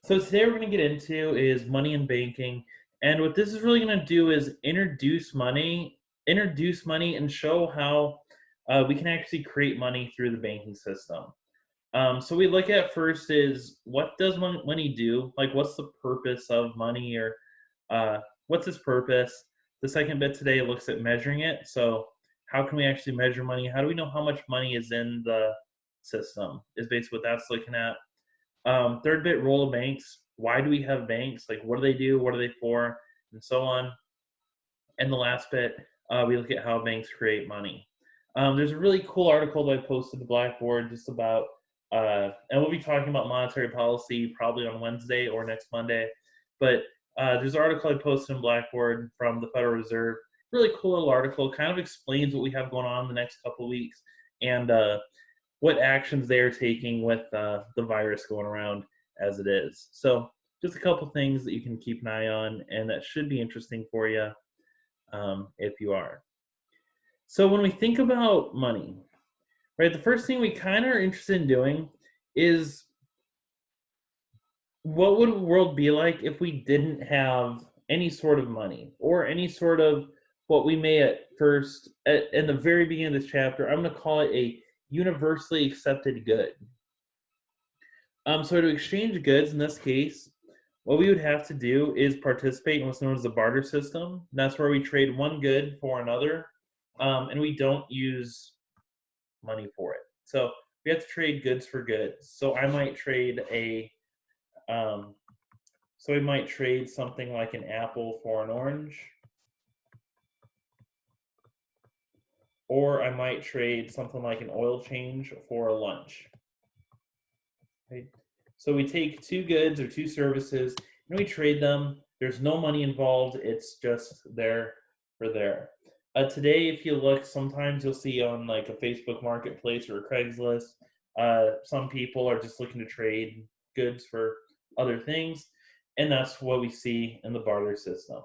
So today we're going to get into is money and banking, and what this is really going to do is introduce money, and show how we can actually create money through the banking system. So we look at first is what does money do? Like, what's the purpose of money, or uh, what's its purpose? The second bit today looks at measuring it. So how can we actually measure money? How do we know how much money is in the system? Is basically what that's looking at. Third bit, role of banks. Why do we have banks? Like, what do they do? What are they for? And so on. And the last bit, we look at how banks create money. There's a really cool article that I posted to Blackboard just about, and we'll be talking about monetary policy probably on Wednesday or next Monday. But there's an article I posted in Blackboard from the Federal Reserve. Really cool little article. Kind of explains what we have going on the next couple of weeks, and what actions they are taking with the virus going around as it is. So, just a couple things that you can keep an eye on, and that should be interesting for you if you are. So, when we think about money, right, the first thing we kind of are interested in doing is what would the world be like if we didn't have any sort of money or any sort of what we may at first, in the very beginning of this chapter, I'm going to call it a universally accepted good. So to exchange goods in this case, what we would have to do is participate in what's known as the barter system. That's where we trade one good for another, and we don't use money for it. So we have to trade goods for goods. So I might trade um, so we might trade something like an apple for an orange, or I might trade something like an oil change for a lunch. Right? So we take two goods or two services and we trade them. There's no money involved. It's just there for there. Today, if you look, sometimes you'll see on like a Facebook marketplace or a Craigslist, some people are just looking to trade goods for other things. And that's what we see in the barter system.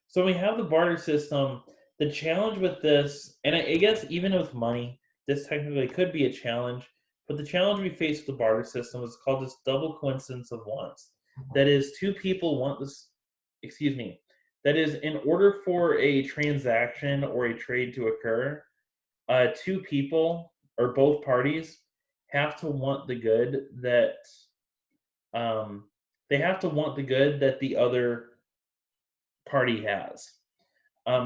So we have the barter system. The challenge with this, and I guess even with money, this technically could be a challenge, but the challenge we face with the barter system is called this double coincidence of wants. That is, two people want this, excuse me, that is, in order for a transaction or a trade to occur, two people or both parties have to want the good that um, they have to want the good that the other party has.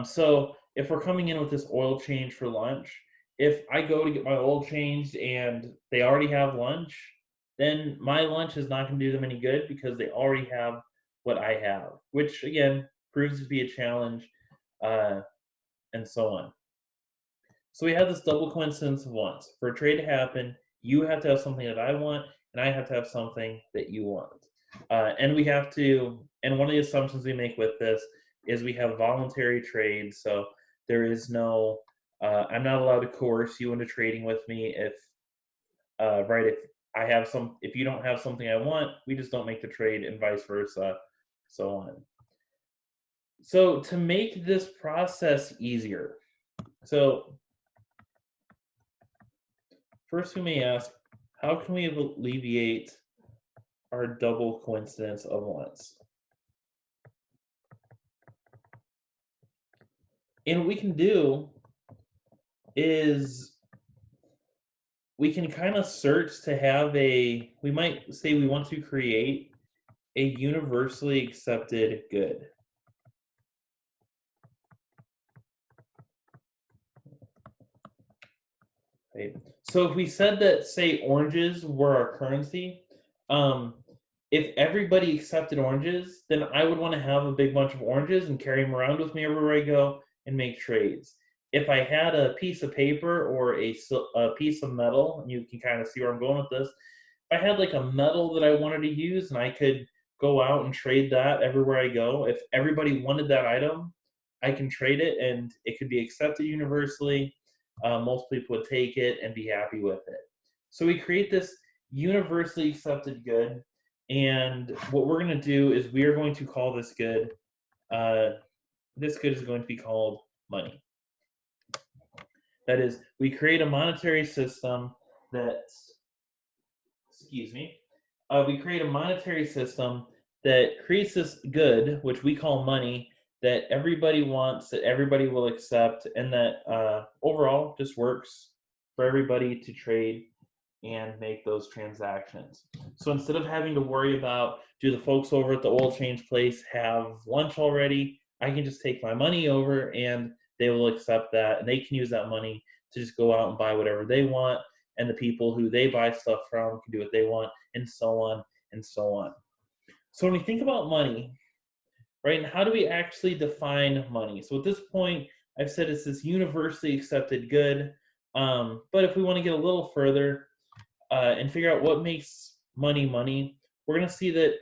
So if we're coming in with this oil change for lunch, if I go to get my oil changed and they already have lunch, then my lunch is not going to do them any good because they already have what I have, which again proves to be a challenge, uh, and so on. So we have this double coincidence of wants. For a trade to happen, you have to have something that I want, and I have to have something that you want. And we have to, and one of the assumptions we make with this is we have voluntary trade. So there is no, I'm not allowed to coerce you into trading with me if, right, if you don't have something I want, we just don't make the trade and vice versa, so on. So to make this process easier, so first, we may ask, how can we alleviate our double coincidence of wants? And what we can do is we can kind of search to have we might say we want to create a universally accepted good. Right? So if we said that, say, oranges were our currency, um, if everybody accepted oranges, then I would want to have a big bunch of oranges and carry them around with me everywhere I go and make trades. If I had a piece of paper or a piece of metal, and you can kind of see where I'm going with this, if I had like a metal that I wanted to use and I could go out and trade that everywhere I go, if everybody wanted that item, I can trade it and it could be accepted universally. Most people would take it and be happy with it. So we create this universally accepted good, and what we're going to do is we are going to call this good. Uh, this good is going to be called money. That is, we create a monetary system that, excuse me, we create a monetary system that creates this good, which we call money, that everybody wants, that everybody will accept, and that overall just works for everybody to trade and make those transactions. So instead of having to worry about, do the folks over at the oil change place have lunch already, I can just take my money over and they will accept that, and they can use that money to just go out and buy whatever they want, and the people who they buy stuff from can do what they want, and so on and so on. So when we think about money, right, and how do we actually define money? So at this point, I've said it's this universally accepted good. But if we want to get a little further and figure out what makes money money, we're going to see that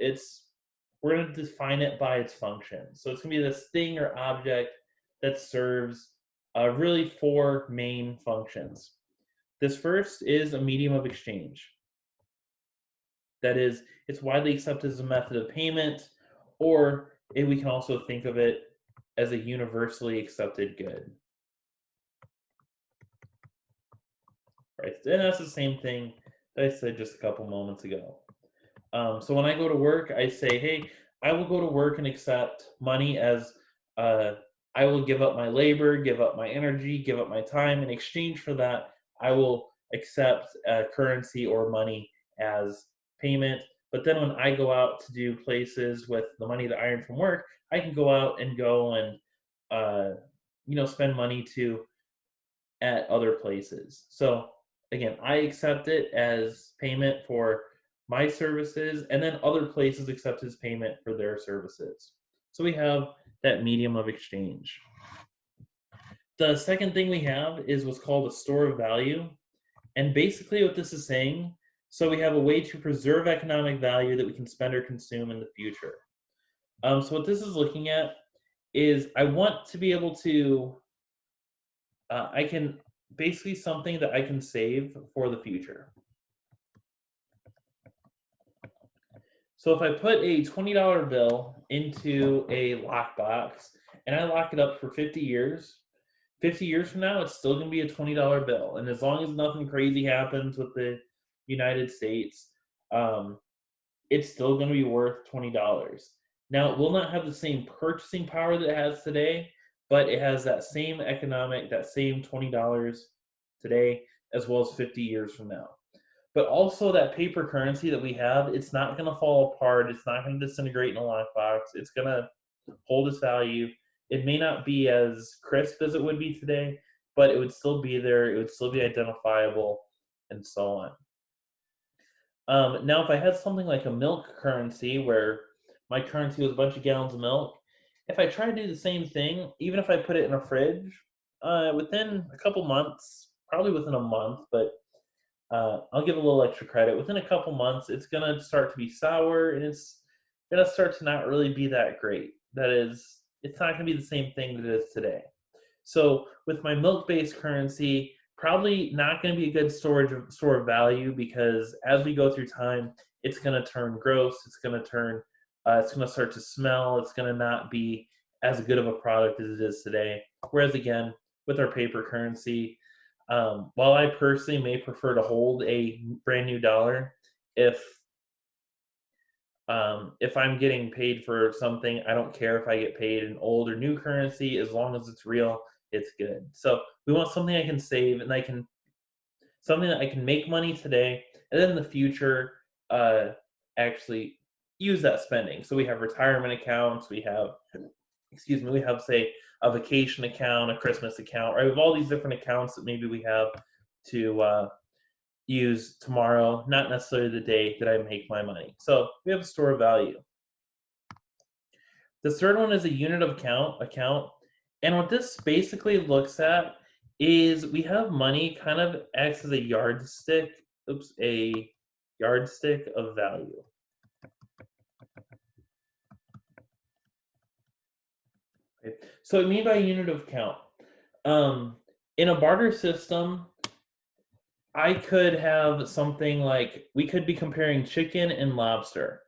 we're going to define it by its function. So it's going to be this thing or object that serves really four main functions. This first is a medium of exchange. That is, it's widely accepted as a method of payment, or we can also think of it as a universally accepted good. Right? And that's the same thing that I said just a couple moments ago. So when I go to work, I say, hey, I will go to work and accept money as uh, I will give up my labor, give up my energy, give up my time. In exchange for that, I will accept currency or money as payment. But then when I go out to do places with the money that I earn from work, I can go out and uh, spend money to at other places. So again, I accept it as payment for my services, and then other places accept as payment for their services. So we have that medium of exchange. The second thing we have is what's called a store of value. And basically, what this is saying, so we have a way to preserve economic value that we can spend or consume in the future. So what this is looking at is I want to be able to I can basically something that I can save for the future. So if I put a $20 bill into a lockbox and I lock it up for 50 years, 50 years from now, it's still going to be a $20 bill. And as long as nothing crazy happens with the United States, um, it's still going to be worth $20. Now, it will not have the same purchasing power that it has today, but it has that same that same $20 today, as well as 50 years from now. But also that paper currency that we have, it's not going to fall apart. It's not going to disintegrate in a lockbox. It's going to hold its value. It may not be as crisp as it would be today, but it would still be there. It would still be identifiable, and so on. Now, if I had something like a milk currency where my currency was a bunch of gallons of milk, if I try to do the same thing, even if I put it in a fridge, within a couple months, probably within a month, but I'll give a little extra credit. Within a couple months, it's going to start to be sour and it's going to start to not really be that great. That is, it's not going to be the same thing that it is today. So with my milk-based currency, probably not going to be a good store of value because as we go through time, it's going to turn gross. It's going to start to smell. It's going to not be as good of a product as it is today. Whereas again, with our paper currency, while I personally may prefer to hold a brand new dollar, if if I'm getting paid for something, I don't care if I get paid in old or new currency, as long as it's real, it's good. So we want something I can save and something that I can make money today, and then in the future, uh, actually use that spending. So we have retirement accounts, we have say a vacation account, a Christmas account, right? We have all these different accounts that maybe we have to use tomorrow, not necessarily the day that I make my money. So we have a store of value. The third one is a unit of account. And what this basically looks at is we have money kind of acts as a a yardstick of value. Okay. So what I mean by unit of account, in a barter system, I could have something like we could be comparing chicken and lobster.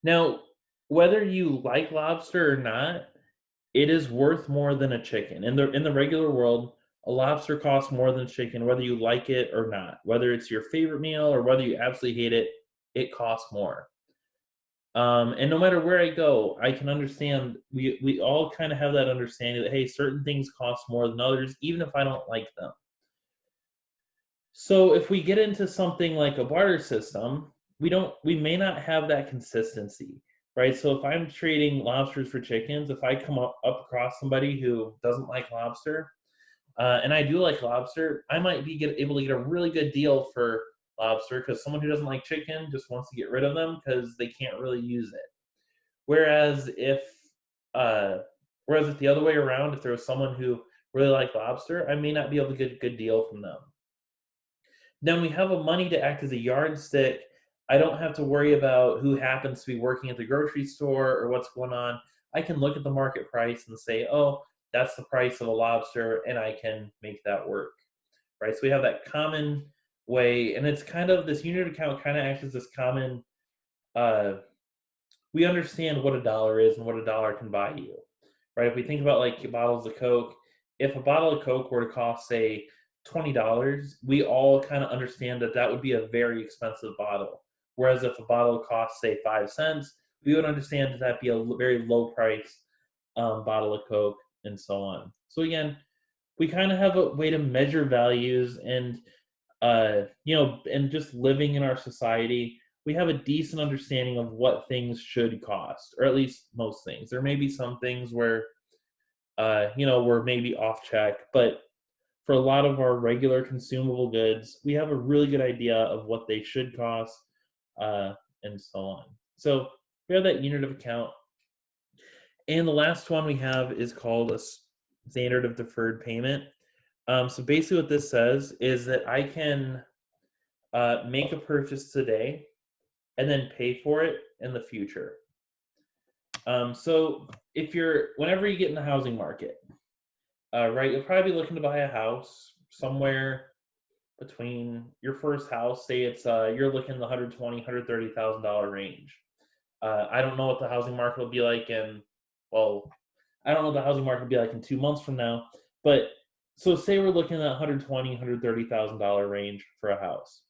Now, whether you like lobster or not, it is worth more than a chicken. In the regular world, a lobster costs more than chicken, whether you like it or not. Whether it's your favorite meal or whether you absolutely hate it, it costs more. And no matter where I go, I can understand. We all kind of have that understanding that hey, certain things cost more than others, even if I don't like them. So if we get into something like a barter system, we may not have that consistency, right? So if I'm trading lobsters for chickens, if I come up across somebody who doesn't like lobster, and I do like lobster, I might be able to get a really good deal for lobster because someone who doesn't like chicken just wants to get rid of them because they can't really use it. Whereas if uh, whereas if the other way around, if there was someone who really liked lobster, I may not be able to get a good deal from them. Then we have a money to act as a yardstick. I don't have to worry about who happens to be working at the grocery store or what's going on. I can look at the market price and say, oh, that's the price of a lobster, and I can make that work, right? So we have that common way, and it's kind of this unit account kind of acts as this common. Uh, we understand what a dollar is and what a dollar can buy you, right? If we think about like bottles of Coke, if a bottle of Coke were to cost, say, $20, we all kind of understand that that would be a very expensive bottle. Whereas if a bottle costs, say, 5 cents, we would understand that that'd be a very low price bottle of Coke and so on. So again, we kind of have a way to measure values and and just living in our society, we have a decent understanding of what things should cost, or at least most things. There may be some things where, we're maybe off check, but for a lot of our regular consumable goods, we have a really good idea of what they should cost, uh, and so on. So we have that unit of account. And the last one we have is called a standard of deferred payment. So basically, what this says is that I can make a purchase today and then pay for it in the future. So whenever you get in the housing market, right, you'll probably be looking to buy a house somewhere between your first house. Say you're looking in the 120, $130,000 range. I don't know what the housing market will be like well, I don't know what the housing market will be like in 2 months from now. But so say we're looking at 120, $130,000 range for a house.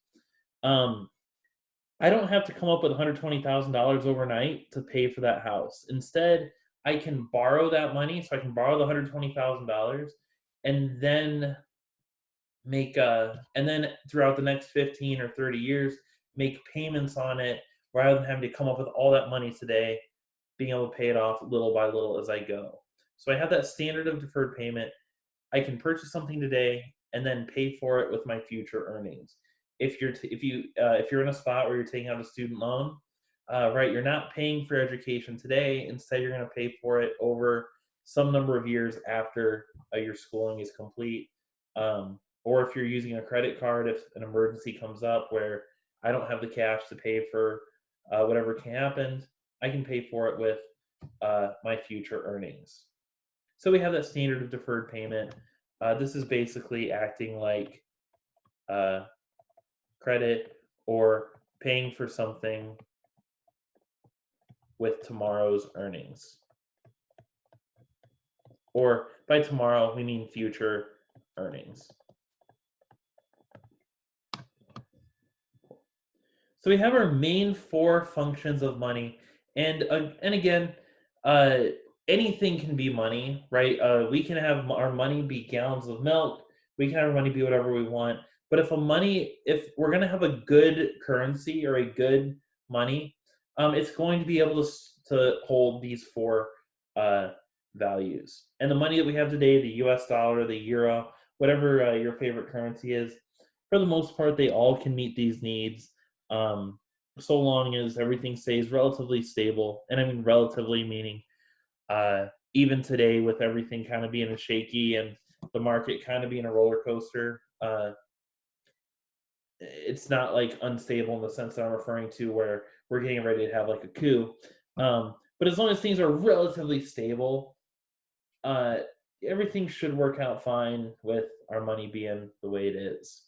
I don't have to come up with $120,000 overnight to pay for that house. Instead, I can borrow that money. So I can borrow the $120,000 and then and then throughout the next 15 or 30 years, make payments on it rather than having to come up with all that money today, being able to pay it off little by little as I go. So I have that standard of deferred payment. I can purchase something today and then pay for it with my future earnings. If you're in a spot where you're taking out a student loan, right, you're not paying for education today. Instead, you're going to pay for it over some number of years after your schooling is complete. Or if you're using a credit card, if an emergency comes up where I don't have the cash to pay for whatever can happen, I can pay for it with my future earnings. So we have that standard of deferred payment. This is basically acting like uh, credit or paying for something with tomorrow's earnings. Or by tomorrow, we mean future earnings. So we have our main four functions of money, and again, uh, anything can be money, right? We can have our money be gallons of milk. We can have our money be whatever we want. But if we're going to have a good currency or a good money, it's going to be able to hold these four uh, values. And the money that we have today, the U.S. dollar, the euro, whatever your favorite currency is, for the most part, they all can meet these needs, so long as everything stays relatively stable. And I mean relatively meaning even today with everything kind of being shaky and the market kind of being a roller coaster, it's not like unstable in the sense that I'm referring to where we're getting ready to have like a coup. But as long as things are relatively stable, uh, everything should work out fine with our money being the way it is.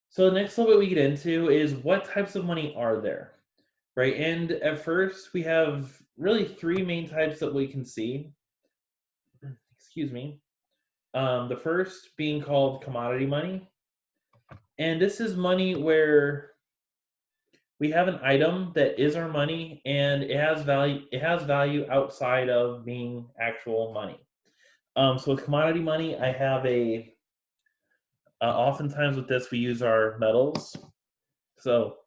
So the next little bit we get into is what types of money are there, right? And at first we have really three main types that we can see. Excuse me. The first being called commodity money. And this is money where we have an item that is our money and it has value outside of being actual money. So with commodity money, I have a oftentimes with this we use our metals. So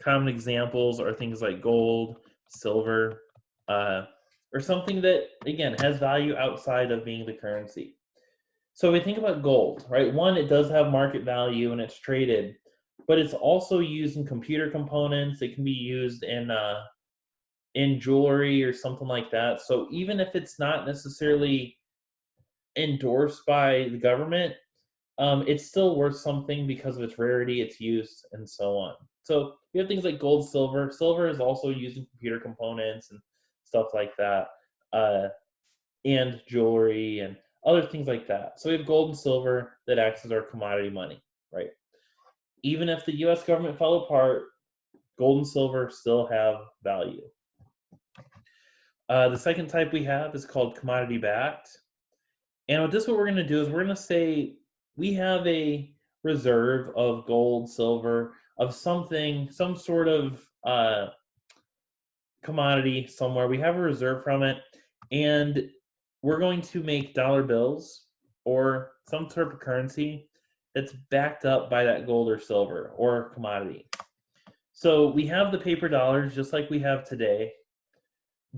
common examples are things like gold, silver, uh, or something that again has value outside of being the currency. So we think about gold, right? One, it does have market value and it's traded, but it's also used in computer components. It can be used in jewelry or something like that. So even if it's not necessarily endorsed by the government, it's still worth something because of its rarity, its use, and so on. So we have things like gold, silver. Silver is also used in computer components and stuff like that, uh, and jewelry and other things like that. So we have gold and silver that acts as our commodity money, right? Even if the U.S. government fell apart, gold and silver still have value. The second type we have is called commodity backed. And with this, what we're going to do is we're going to say we have a reserve of gold, silver, of something, some sort of commodity somewhere. We have a reserve from it, and we're going to make dollar bills or some sort of currency that's backed up by that gold or silver or commodity. So we have the paper dollars just like we have today,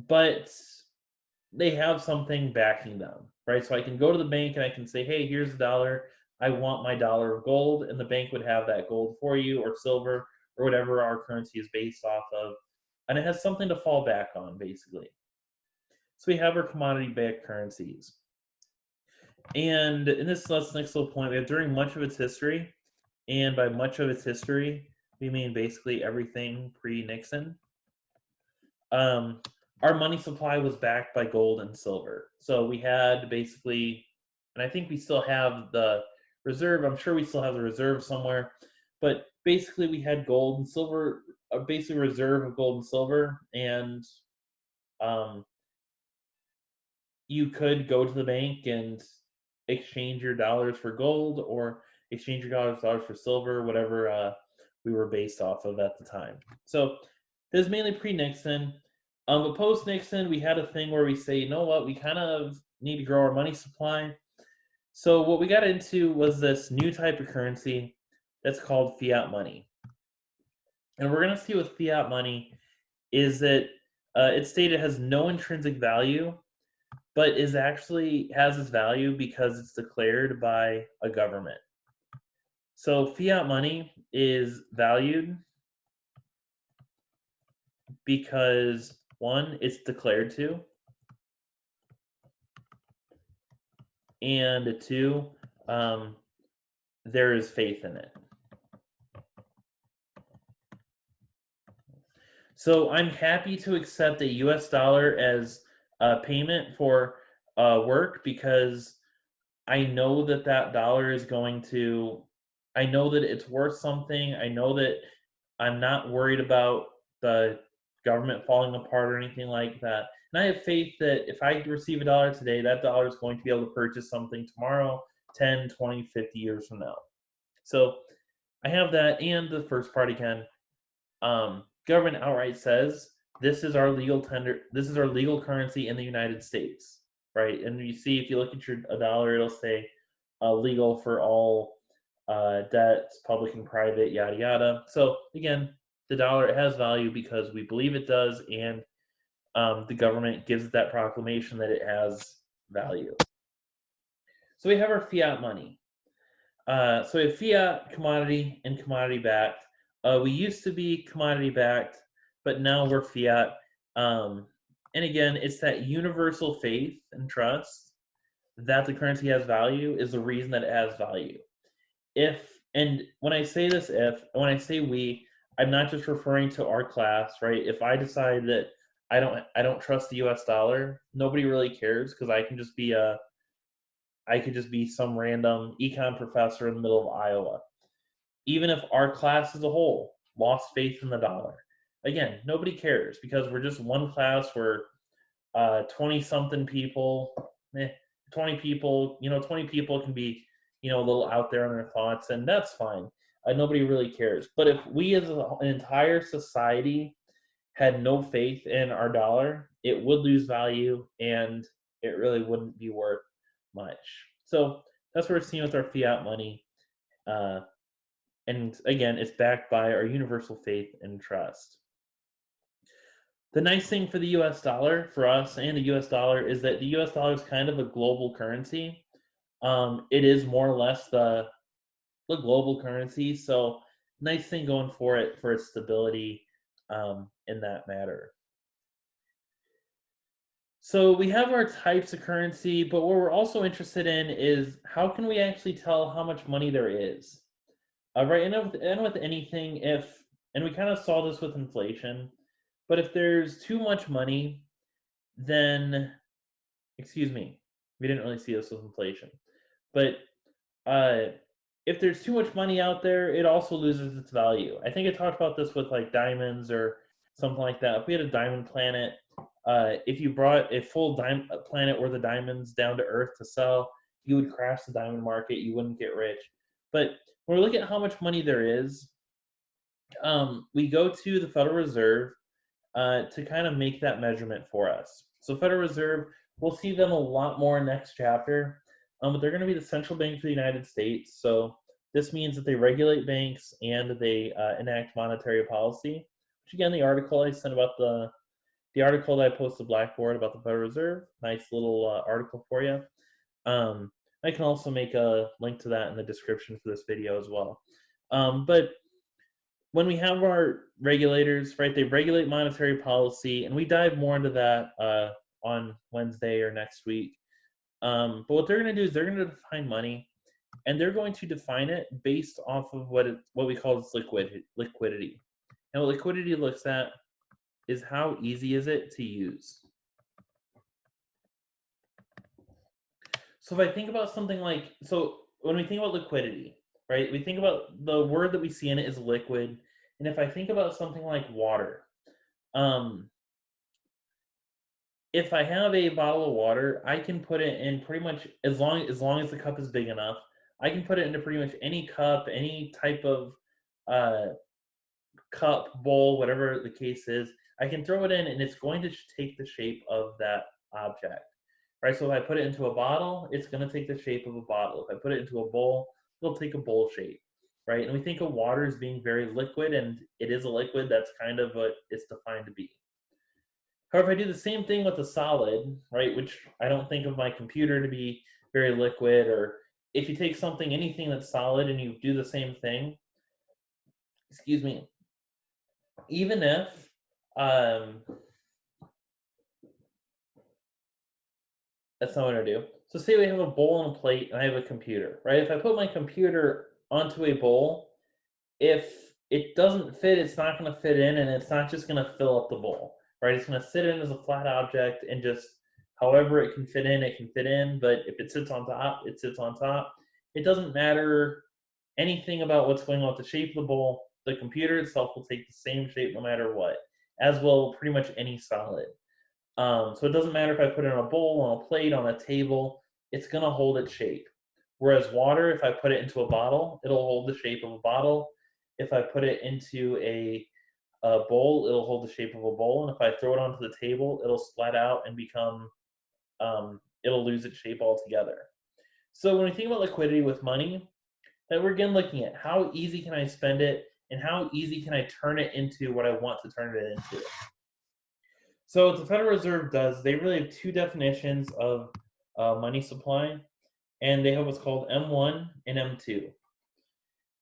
but they have something backing them, right? So I can go to the bank and I can say, hey, here's a dollar. I want my dollar of gold. And the bank would have that gold for you or silver or whatever our currency is based off of. And it has something to fall back on, basically. So we have our commodity backed currencies. And in this next little point, we have during much of its history, and by much of its history, we mean basically everything pre Nixon. Um, our money supply was backed by gold and silver. So we had basically, and I think we still have the reserve. I'm sure we still have the reserve somewhere, but basically we had gold and silver, basically a reserve of gold and silver, and um, you could go to the bank and exchange your dollars for gold or exchange your dollars for silver, whatever we were based off of at the time. So this is mainly pre-Nixon. But post-Nixon, we had a thing where we say, you know what, we kind of need to grow our money supply. So what we got into was this new type of currency that's called fiat money. And we're going to see with fiat money is that it stated has no intrinsic value, but is actually has its value because it's declared by a government. So fiat money is valued because one, it's declared to, and two, there is faith in it. So I'm happy to accept a US dollar as a payment for work because I know that that dollar is going to, I know that it's worth something. I know that I'm not worried about the government falling apart or anything like that. And I have faith that if I receive a dollar today, that dollar is going to be able to purchase something tomorrow, 10, 20, 50 years from now. So I have that. And the first part again, government outright says this is our legal tender, this is our legal currency in the United States, right? And you see, if you look at your a dollar, it'll say legal for all debts, public and private, yada yada. So again, the dollar has value because we believe it does, and the government gives it that proclamation that it has value. So we have our fiat money. So we have fiat, commodity, and commodity backed. We used to be commodity backed, but now we're fiat. And again, it's that universal faith and trust that the currency has value is the reason that it has value. If, and when I say this, if, when I say we, I'm not just referring to our class, right? If I decide that I don't trust the US dollar, nobody really cares because I could just be some random econ professor in the middle of Iowa. Even if our class as a whole lost faith in the dollar, again, nobody cares because we're just one class. We're 20 something people. 20 people, 20 people can be, a little out there on their thoughts, and that's fine. Nobody really cares. But if we as an entire society had no faith in our dollar, it would lose value and it really wouldn't be worth much. So that's what we're seeing with our fiat money. Uh, and again, it's backed by our universal faith and trust. The nice thing for the US dollar, for us and the US dollar, is that the US dollar is kind of a global currency. It is more or less the global currency. So, nice thing going for it for its stability in that matter. So, we have our types of currency, but what we're also interested in is how can we actually tell how much money there is? Right, and with anything, and we kind of saw this with inflation, but if there's too much money, then excuse me, we didn't really see this with inflation, but uh, if there's too much money out there, it also loses its value. I think I talked about this with like diamonds or something like that. If we had a diamond planet, if you brought a full diamond planet worth of diamonds down to Earth to sell, you would crash the diamond market. You wouldn't get rich. But when we look at how much money there is, we go to the Federal Reserve to kind of make that measurement for us. So Federal Reserve, we'll see them a lot more next chapter, but they're going to be the central bank of the United States. So this means that they regulate banks and they enact monetary policy. Which again, the article I sent about the article that I posted Blackboard about the Federal Reserve, nice little article for you. I can also make a link to that in the description for this video as well. But when we have our regulators, right, they regulate monetary policy, and we dive more into that on Wednesday or next week. But what they're going to do is they're going to define money, and they're going to define it based off of what we call its liquidity. And what liquidity looks at is how easy is it to use. So if I think about something like, so when we think about liquidity, right, we think about the word that we see in it is liquid. And if I think about something like water, um, if I have a bottle of water, I can put it in pretty much as long as the cup is big enough. I can put it into pretty much any cup, any type of uh, cup, bowl, whatever the case is. I can throw it in, and it's going to take the shape of that object, right? So if I put it into a bottle, it's going to take the shape of a bottle. If I put it into a bowl, it'll take a bowl shape, right? And we think of water as being very liquid, and it is a liquid. That's kind of what it's defined to be. However, if I do the same thing with a solid, right, which I don't think of my computer to be very liquid, or if you take something, anything that's solid, and you do the same thing, excuse me, even if, um, that's not what I do. So say we have a bowl and a plate, and I have a computer, right? If I put my computer onto a bowl, if it doesn't fit, it's not going to fit in, and it's not just going to fill up the bowl, right? It's going to sit in as a flat object, and just however it can fit in, it can fit in. But if it sits on top, it sits on top. It doesn't matter anything about what's going on with the shape of the bowl. The computer itself will take the same shape no matter what, as will pretty much any solid. So it doesn't matter if I put it in a bowl, on a plate, on a table, it's going to hold its shape. Whereas water, if I put it into a bottle, it'll hold the shape of a bottle. If I put it into a bowl, it'll hold the shape of a bowl. And if I throw it onto the table, it'll splat out and become, it'll lose its shape altogether. So when we think about liquidity with money, that we're again looking at how easy can I spend it and how easy can I turn it into what I want to turn it into. So what the Federal Reserve does, they really have two definitions of money supply, and they have what's called M1 and M2.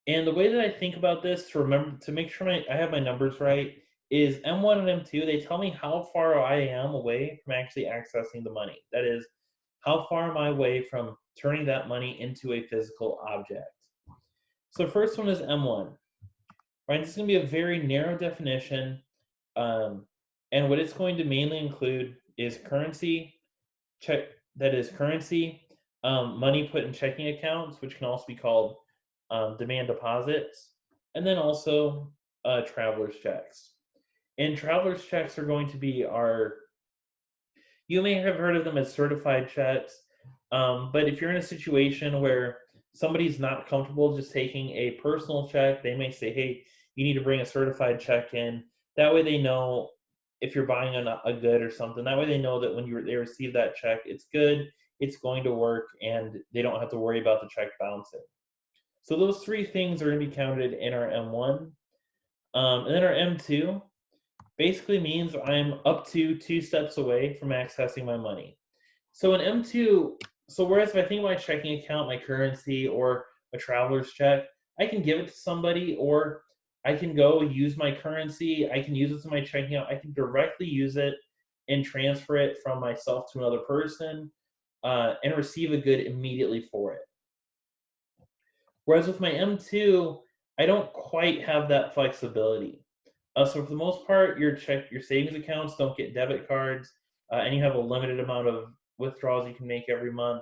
And the way that I think about this to remember to make sure I have my numbers right is M1 and M2, they tell me how far I am away from actually accessing the money. That is, how far am I away from turning that money into a physical object? So first one is M1, right? This is going to be a very narrow definition. Um, and what it's going to mainly include is currency, check that is currency, money put in checking accounts, which can also be called demand deposits, and then also traveler's checks. And traveler's checks are going to be you may have heard of them as certified checks. But if you're in a situation where somebody's not comfortable just taking a personal check, they may say, hey, you need to bring a certified check in. That way they know if you're buying a good or something. That way they know that when they receive that check, it's good, it's going to work, and they don't have to worry about the check bouncing. So those three things are going to be counted in our M1. And then our M2 basically means I'm up to 2 steps away from accessing my money. So in M2, so whereas if I think of my checking account, my currency, or a traveler's check, I can give it to somebody, or I can go use my currency, I can use it to my checking account, I can directly use it and transfer it from myself to another person, and receive a good immediately for it. Whereas with my M2, I don't quite have that flexibility. So for the most part, your savings accounts don't get debit cards, and you have a limited amount of withdrawals you can make every month.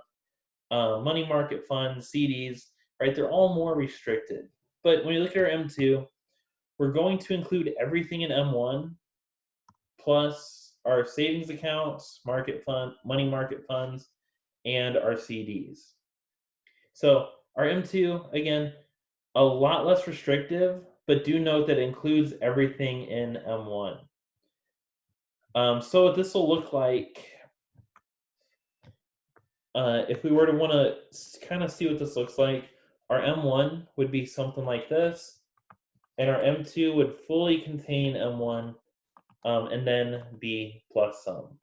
Money market funds, CDs, right? They're all more restricted. But when you look at our M2, we're going to include everything in M1 plus our savings accounts, money market funds, and our CDs. So our M2, again, a lot less restrictive, but do note that it includes everything in M1. So what this will look like, if we were to want to kind of see what this looks like, our M1 would be something like this, and our M2 would fully contain M1, and then be plus some.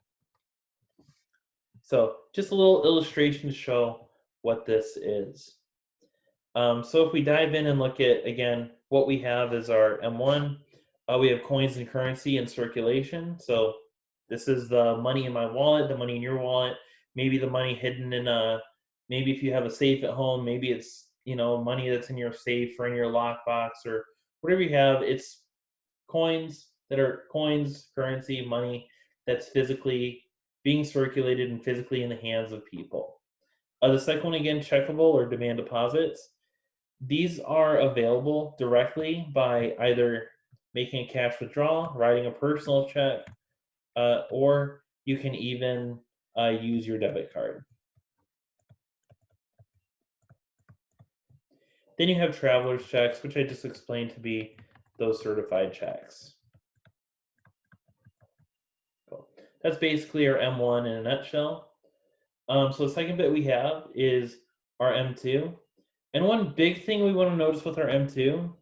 So just a little illustration to show what this is. So if we dive in and look at, again, what we have is our M1. We have coins and currency in circulation. So this is the money in my wallet, the money in your wallet, maybe the money hidden in maybe if you have a safe at home, maybe it's, money that's in your safe or in your lockbox or whatever you have. It's coins, currency, money that's physically being circulated and physically in the hands of people. The second one, again, checkable or demand deposits. These are available directly by either making a cash withdrawal, writing a personal check, or you can even use your debit card. Then you have traveler's checks, which I just explained to be those certified checks. Cool. That's basically our M1 in a nutshell. So the second bit we have is our M2. And one big thing we want to notice with our M2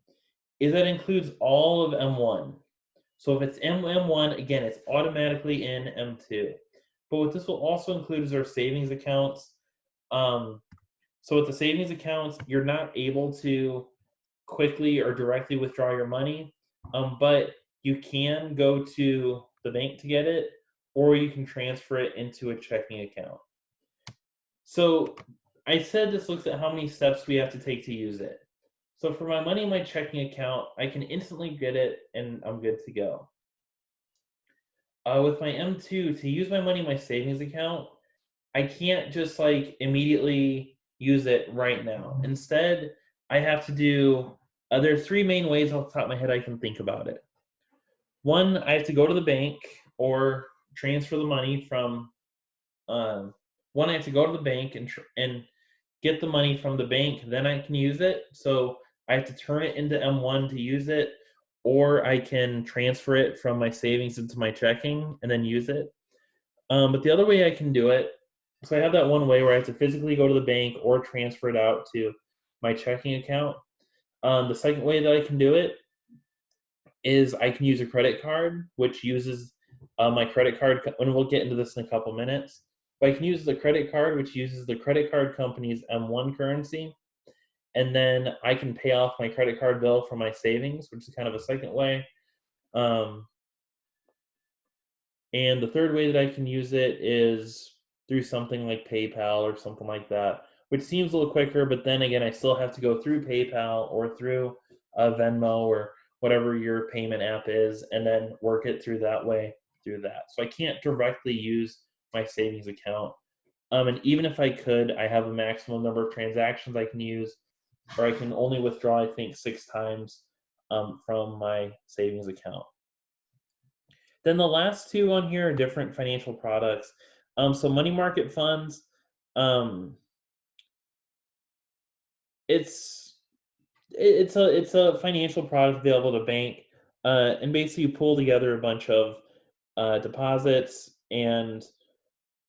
is that it includes all of M1. So if it's M1, again, it's automatically in M2. But what this will also include is our savings accounts. So with the savings accounts, you're not able to quickly or directly withdraw your money, but you can go to the bank to get it, or you can transfer it into a checking account. So I said this looks at how many steps we have to take to use it. So for my money in my checking account, I can instantly get it and I'm good to go. With my M2, to use my money in my savings account, I can't just like immediately use it right now. Instead, I have to do, there are three main ways off the top of my head I can think about it. One, I have to go to the bank or transfer the money from, one, I have to go to the bank and get the money from the bank, then I can use it. So I have to turn it into M1 to use it, or I can transfer it from my savings into my checking and then use it. But the other way I can do it, so I have that one way where I have to physically go to the bank or transfer it out to my checking account. The second way that I can do it is I can use a credit card, which uses my credit card, and we'll get into this in a couple minutes. But I can use the credit card, which uses the credit card company's M1 currency, and then I can pay off my credit card bill from my savings, which is kind of a second way. And the third way that I can use it is through something like PayPal or something like that, which seems a little quicker, but then again, I still have to go through PayPal or through Venmo or whatever your payment app is, and then work it through that way through that. So I can't directly use my savings account. And even if I could, I have a maximum number of transactions I can use, or I can only withdraw, I think, 6 times from my savings account. Then the last two on here are different financial products. So money market funds, Um, it's it's a financial product available to bank, and basically you pull together a bunch of deposits, and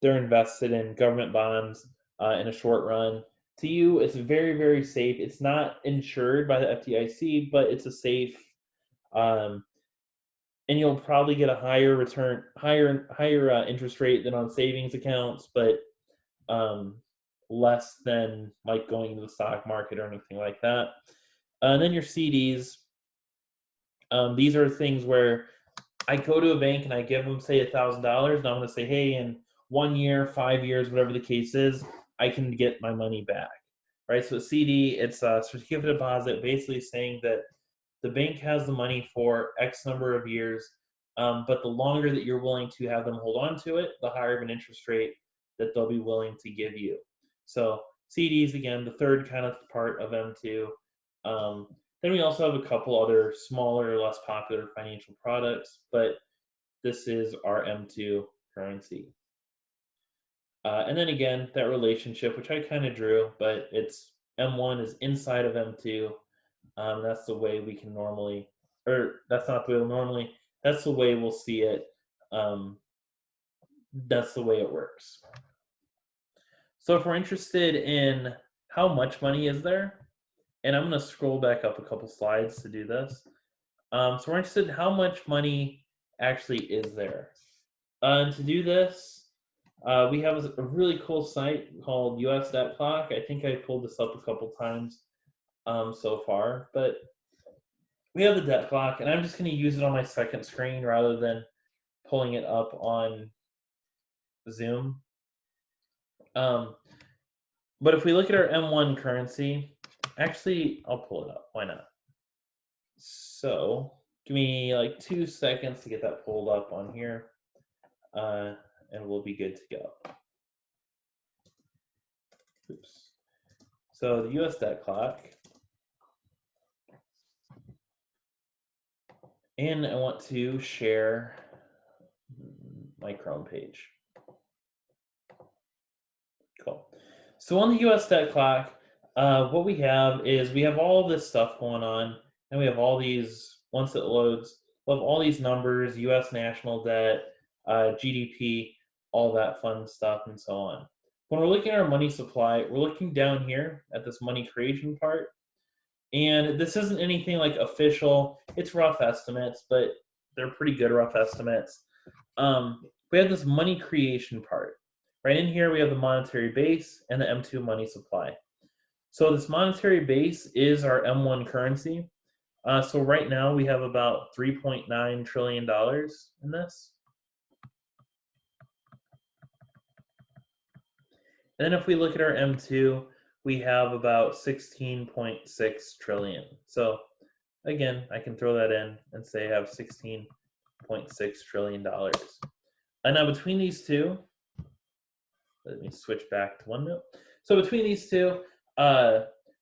they're invested in government bonds in a short run. To you, it's very safe. It's not insured by the FDIC, but it's a safe, um, and you'll probably get a higher return, higher interest rate than on savings accounts, but um, less than like going to the stock market or anything like that. And then your CDs. These are things where I go to a bank and I give them, say, $1,000, and I'm going to say, hey, in 1 year, 5 years, whatever the case is, I can get my money back, right? So a CD, it's a certificate of deposit, basically saying that the bank has the money for X number of years, but the longer that you're willing to have them hold on to it, the higher of an interest rate that they'll be willing to give you. So CDs, again, the third kind of part of M2. Um, then we also have a couple other smaller, less popular financial products, but this is our M2 currency. And then again, that relationship, which I kind of drew, but it's M1 is inside of M2. That's the way we can normally, or that's not the way we'll normally, that's the way we'll see it. Um, that's the way it works. So if we're interested in how much money is there, and I'm going to scroll back up a couple slides to do this. So we're interested in how much money actually is there. And to do this, we have a really cool site called US Debt Clock. I think I pulled this up a couple times so far, but we have the debt clock, and I'm just going to use it on my second screen rather than pulling it up on Zoom. But if we look at our M1 currency, actually, I'll pull it up. Why not? So give me like 2 seconds to get that pulled up on here, and we'll be good to go. Oops. So the US debt clock. And I want to share my Chrome page. Cool. So on the US debt clock, what we have is we have all of this stuff going on, and we have all these, once it loads, we'll have all these numbers, US national debt, GDP, all that fun stuff, and so on. When we're looking at our money supply, we're looking down here at this money creation part, and this isn't anything like official. It's rough estimates, but they're pretty good rough estimates. We have this money creation part. Right in here, we have the monetary base and the M2 money supply. So this monetary base is our M1 currency. So right now we have about $3.9 trillion in this. And then if we look at our M2, we have about 16.6 trillion. So again, I can throw that in and say I have $16.6 trillion. And now between these two, let me switch back to OneNote. So between these two,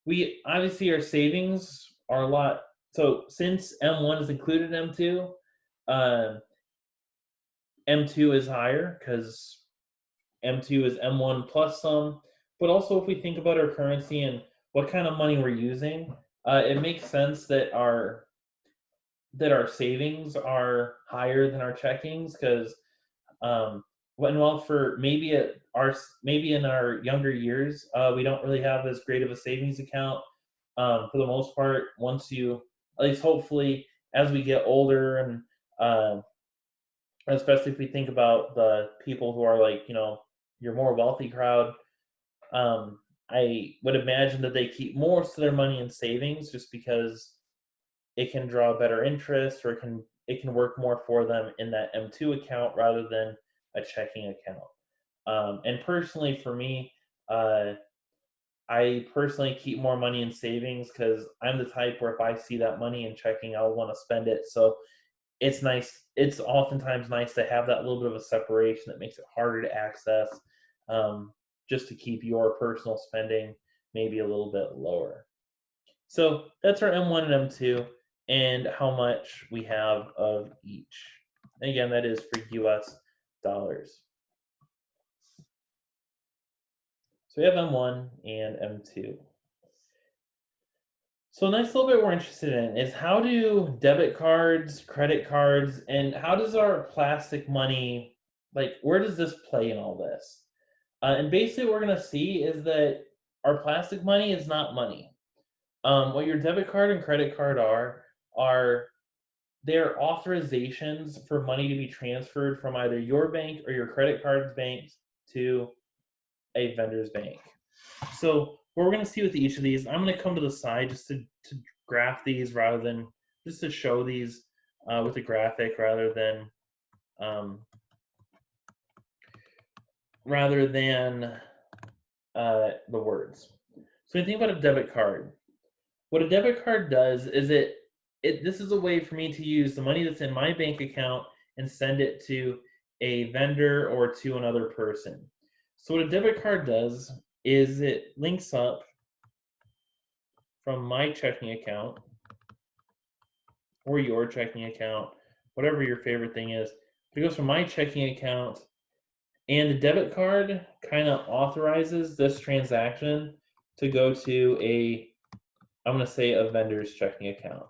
we obviously our savings are a lot. So since M1 is included in M2, M2 is higher because M2 is M1 plus some. But also, if we think about our currency and what kind of money we're using, it makes sense that our savings are higher than our checkings because for maybe in our younger years, we don't really have as great of a savings account. For the most part, once you, at least hopefully, as we get older, and especially if we think about the people who are like your more wealthy crowd, I would imagine that they keep most of their money in savings just because it can draw better interest, or it can work more for them in that M2 account rather than a checking account. And personally, for me, I personally keep more money in savings because I'm the type where if I see that money in checking, I'll want to spend it. So it's nice. It's oftentimes nice to have that little bit of a separation that makes it harder to access, just to keep your personal spending maybe a little bit lower. So that's our M1 and M2 and how much we have of each. And again, that is for US dollars. So we have M1 and M2. So a nice little bit we're interested in is how do debit cards, credit cards, and how does our plastic money, like where does this play in all this? And basically what we're gonna see is that our plastic money is not money. What your debit card and credit card are they're authorizations for money to be transferred from either your bank or your credit card's bank to a vendor's bank. So what we're going to see with each of these, I'm going to come to the side just to graph these rather than just to show these with a graphic um, rather than the words. So when you think about a debit card, what a debit card does is this is a way for me to use the money that's in my bank account and send it to a vendor or to another person. So what a debit card does is it links up from my checking account or your checking account, whatever your favorite thing is. It goes from my checking account, and the debit card kind of authorizes this transaction to go to I'm going to say a vendor's checking account.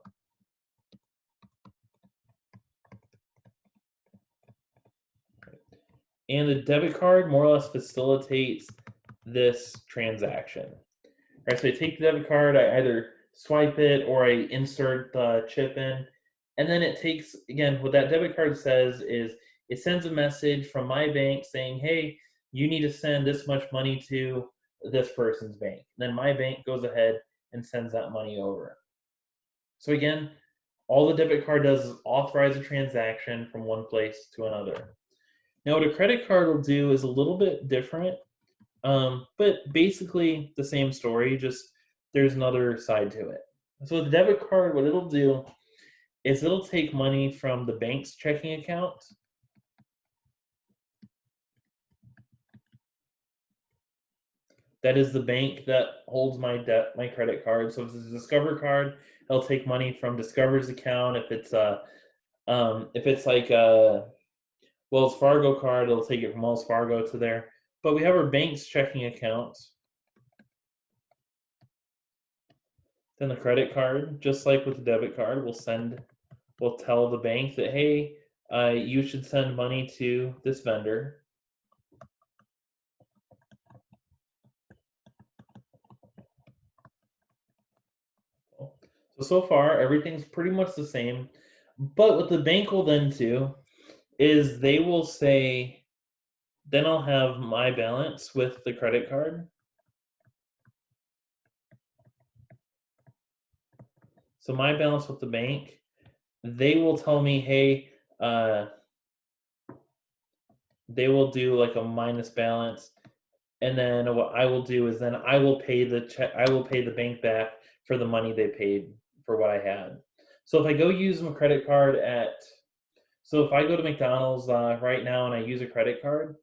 And the debit card more or less facilitates this transaction. All right, so I take the debit card, I either swipe it or I insert the chip in, and then it takes, again, what that debit card says is it sends a message from my bank saying, hey, you need to send this much money to this person's bank. Then my bank goes ahead and sends that money over. So again, all the debit card does is authorize a transaction from one place to another. Now, what a credit card will do is a little bit different, but basically the same story, just there's another side to it. So with a debit card, what it'll do is it'll take money from the bank's checking account. That is the bank that holds my credit card. So if it's a Discover card, it'll take money from Discover's account. If it's like a Wells Fargo card, it'll take it from Wells Fargo to there. But we have our bank's checking account. Then the credit card, just like with the debit card, we'll tell the bank that, hey, you should send money to this vendor. So far, everything's pretty much the same. But what the bank will then do is they will say, then I'll have my balance with the credit card. So my balance with the bank, they will tell me, hey, they will do like a minus balance, and then what I will do is then I will pay the bank back for the money they paid for what I had. So if I go use my credit card so if I go to McDonald's right now and I use a credit card,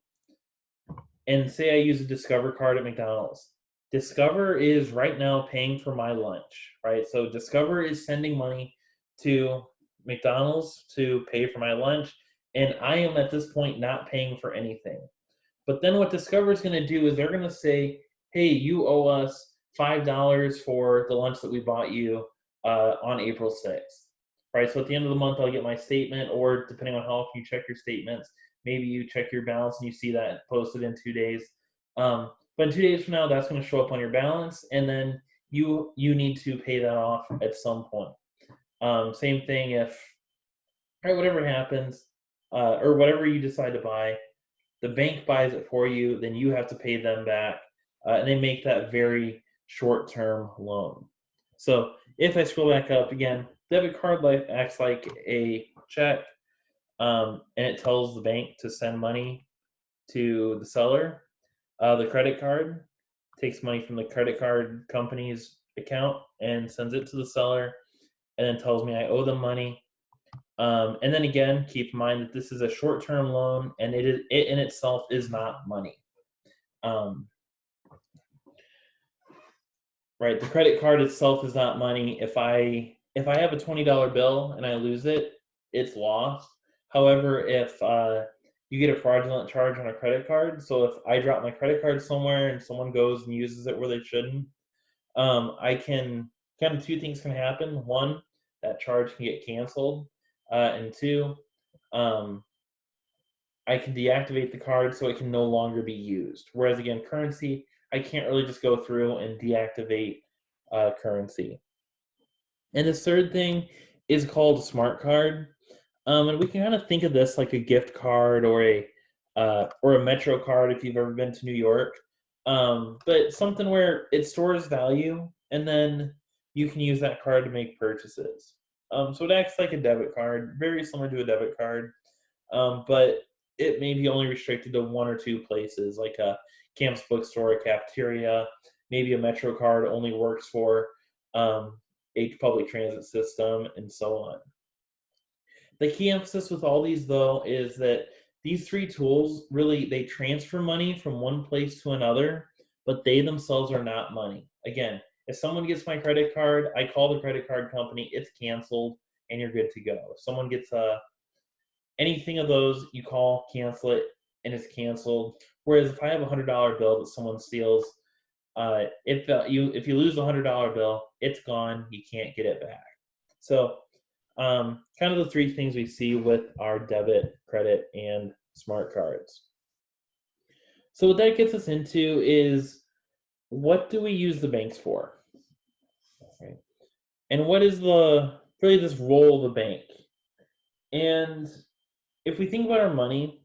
and say I use a Discover card at McDonald's, Discover is right now paying for my lunch, right? So Discover is sending money to McDonald's to pay for my lunch, and I am at this point not paying for anything. But then what Discover is going to do is they're going to say, hey, you owe us $5 for the lunch that we bought you on April 6th. Right? So at the end of the month, I'll get my statement, or depending on how often you check your statements, maybe you check your balance and you see that posted in 2 days. But in 2 days from now, that's going to show up on your balance, and then you need to pay that off at some point. Same thing if, right, whatever happens, or whatever you decide to buy, the bank buys it for you, then you have to pay them back, and they make that very short-term loan. So if I scroll back up again, debit card acts like a check, and it tells the bank to send money to the seller. The credit card takes money from the credit card company's account and sends it to the seller, and then tells me I owe them money. And then again, keep in mind that this is a short-term loan, and it in itself is not money. Right, the credit card itself is not money. If I have a $20 bill and I lose it, it's lost. However, you get a fraudulent charge on a credit card. So if I drop my credit card somewhere and someone goes and uses it where they shouldn't, I can kind of two things can happen. One, that charge can get canceled, and two, um, I can deactivate the card so it can no longer be used. Whereas again, currency, I can't really just go through and deactivate currency. And this third thing is called a smart card. And we can kind of think of this like a gift card or a Metro card if you've ever been to New York. But something where it stores value and then you can use that card to make purchases. So it acts like a debit card, very similar to a debit card, but it may be only restricted to one or two places, like a campus bookstore, a cafeteria. Maybe a Metro card only works for a public transit system, and so on. The key emphasis with all these, though, is that these three tools really they transfer money from one place to another, but they themselves are not money. Again, if someone gets my credit card, I call the credit card company, it's canceled, and you're good to go. If someone gets anything of those, you call, cancel it, and it's canceled. Whereas if I have $100 bill that someone steals, if you lose the $100 bill, it's gone. You can't get it back. So, kind of the three things we see with our debit, credit, and smart cards. So what that gets us into is what do we use the banks for? Right? And what is the really this role of the bank? And if we think about our money,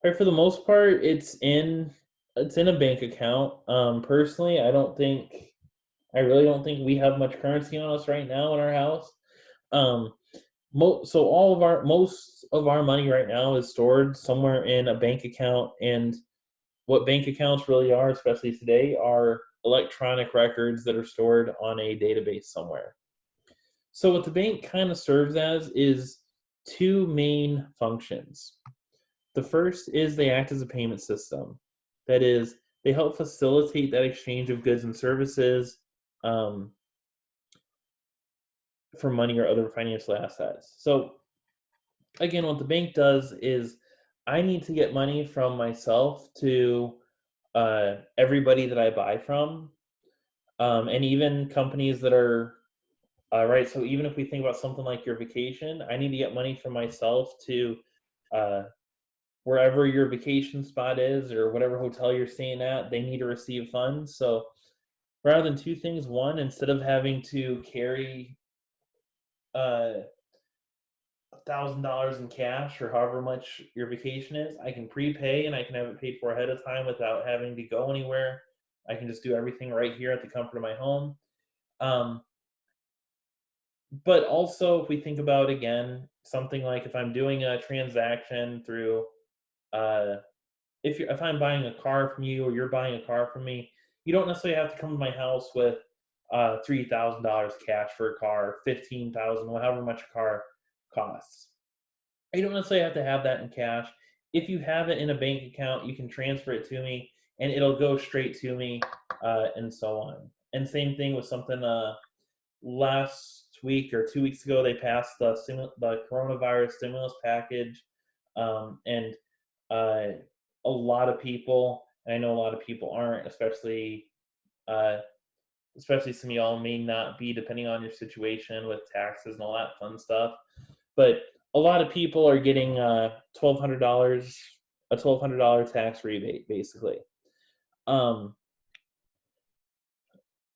right, for the most part, it's in a bank account. Personally, I really don't think we have much currency on us right now in our house. Um, so most of our money right now is stored somewhere in a bank account, and what bank accounts really are, especially today, are electronic records that are stored on a database somewhere. So what the bank kind of serves as is two main functions. The first is they act as a payment system. That is, they help facilitate that exchange of goods and services um, for money or other financial assets. So again, what the bank does is I need to get money from myself to everybody that I buy from, and even companies that are right. So even if we think about something like your vacation, I need to get money from myself to uh, wherever your vacation spot is or whatever hotel you're staying at. They need to receive funds. So rather than two things, one, instead of having to carry uh, $1,000 in cash or however much your vacation is, I can prepay and I can have it paid for ahead of time without having to go anywhere. I can just do everything right here at the comfort of my home. Um, but also, if we think about again something like if I'm doing a transaction through, uh, if I'm buying a car from you or you're buying a car from me, you don't necessarily have to come to my house with $3,000 cash for a car, 15,000, however much a car costs. You don't necessarily have to have that in cash. If you have it in a bank account, you can transfer it to me, and it'll go straight to me, and so on. And same thing with something. Last week or 2 weeks ago, they passed the coronavirus stimulus package, and uh, a lot of people. And I know a lot of people aren't, uh, especially some of y'all may not be, depending on your situation with taxes and all that fun stuff. But a lot of people are getting $1,200 a $1,200 tax rebate, basically. Um,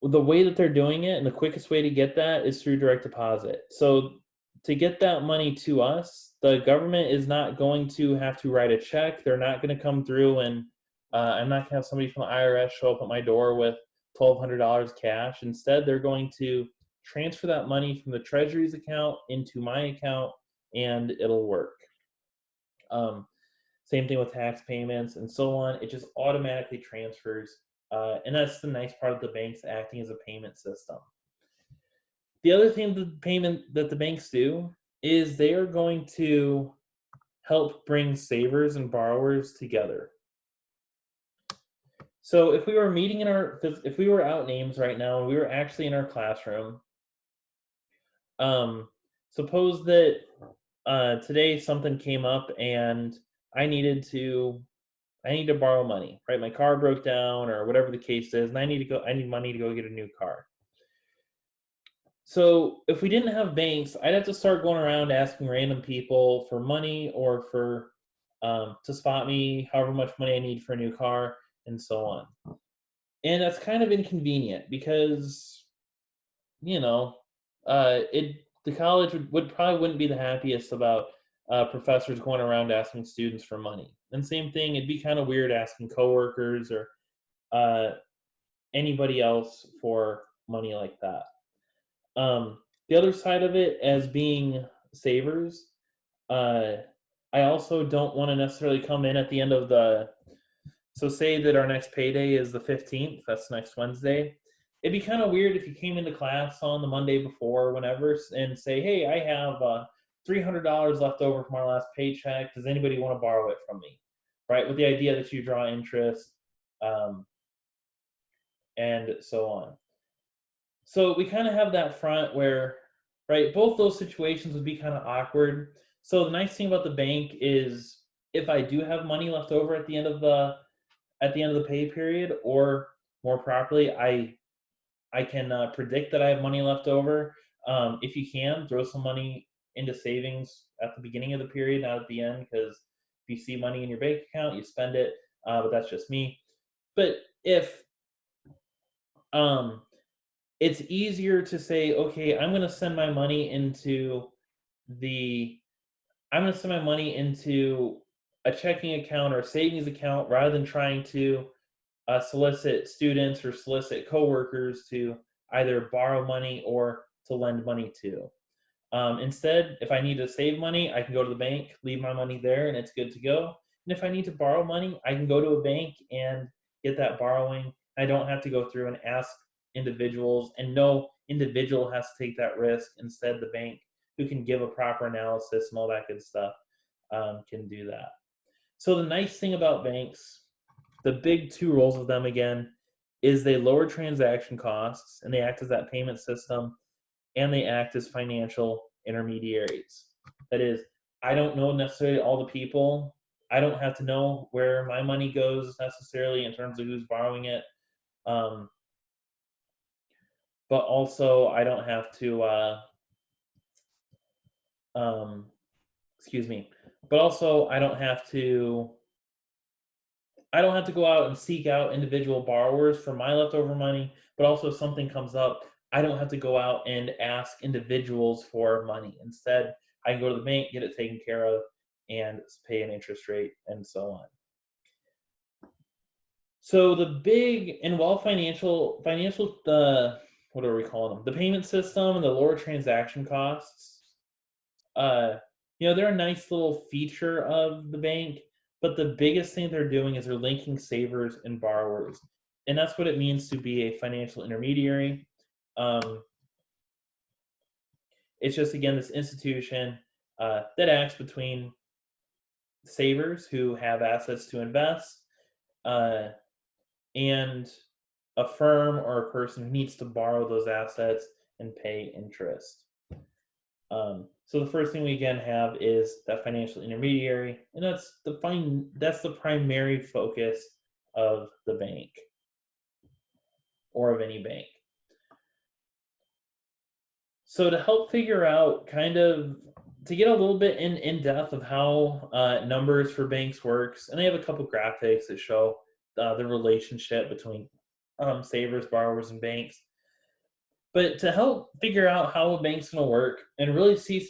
the way that they're doing it and the quickest way to get that is through direct deposit. So to get that money to us, the government is not going to have to write a check. They're not going to come through and I'm not going to have somebody from the IRS show up at my door with $1,200 cash. Instead, they're going to transfer that money from the Treasury's account into my account, and it'll work. Um, Same thing with tax payments and so on. It just automatically transfers. And that's the nice part of the banks acting as a payment system. The other thing that the banks do is they are going to help bring savers and borrowers together. So if we were if we were out names right now and we were actually in our classroom, um, suppose that today something came up and I need to borrow money, right? My car broke down or whatever the case is, and I need money to go get a new car. So if we didn't have banks, I'd have to start going around asking random people for money or for to spot me however much money I need for a new car and so on. And that's kind of inconvenient because you know, it the college would probably wouldn't be the happiest about professors going around asking students for money. And same thing, it'd be kind of weird asking coworkers or uh, anybody else for money like that. The other side of it, as being savers, uh, I also don't want to necessarily come in at the end of the. So say that our next payday is the 15th. That's next Wednesday. It'd be kind of weird if you came into class on the Monday before, whenever, and say, "Hey, I have $300 left over from our last paycheck. Does anybody want to borrow it from me?" Right, with the idea that you draw interest, um, and so on. So we kind of have that front where, right, both those situations would be kind of awkward. So the nice thing about the bank is if I do have money left over at the end of the pay period, or more properly, I can predict that I have money left over. If you can, throw some money into savings at the beginning of the period, not at the end, because if you see money in your bank account, you spend it. But that's just me. But if um, it's easier to say, okay, the I'm going to send my money into a checking account or a savings account rather than trying to solicit students or solicit coworkers to either borrow money or to lend money to. Instead, if I need to save money, I can go to the bank, leave my money there, and it's good to go. And if I need to borrow money, I can go to a bank and get that borrowing. I don't have to go through and ask individuals, and no individual has to take that risk. Instead, the bank, who can give a proper analysis and all that good stuff, can do that. So the nice thing about banks, the big two roles of them again, is they lower transaction costs and they act as that payment system and they act as financial intermediaries. That is, I don't know necessarily all the people. I don't have to know where my money goes necessarily in terms of who's borrowing it. Um, but also, I don't have to, um, excuse me, but also, I don't have to go out and seek out individual borrowers for my leftover money, but also if something comes up, I don't have to go out and ask individuals for money. Instead, I can go to the bank, get it taken care of, and pay an interest rate and so on. So the big and while what are we calling them? The payment system and the lower transaction costs, uh, they're a nice little feature of the bank, but the biggest thing they're doing is they're linking savers and borrowers. And that's what it means to be a financial intermediary. Um, it's just, again, this institution that acts between savers who have assets to invest uh, and a firm or a person who needs to borrow those assets and pay interest. So the first thing we again have is that financial intermediary, and that's the primary focus of the bank or of any bank. So to help figure out to get a little bit in depth of how numbers for banks works, and I have a couple graphics that show the relationship between savers, borrowers, and banks. But to help figure out how a bank's going to work and really see,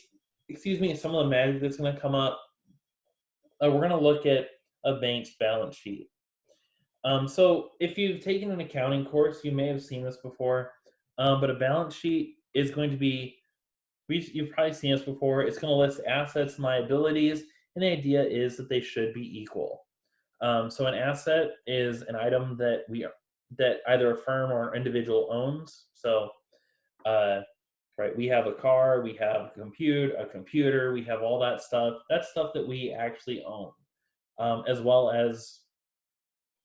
excuse me, some of the magic that's going to come up, we're going to look at a bank's balance sheet. So if you've taken an accounting course, you may have seen this before, but a balance sheet is going to be, you've probably seen this before, it's going to list assets and liabilities, and the idea is that they should be equal. So an asset is an item that either a firm or an individual owns. So right, we have a car, we have a computer, we have all that stuff. That's stuff that we actually own, as well as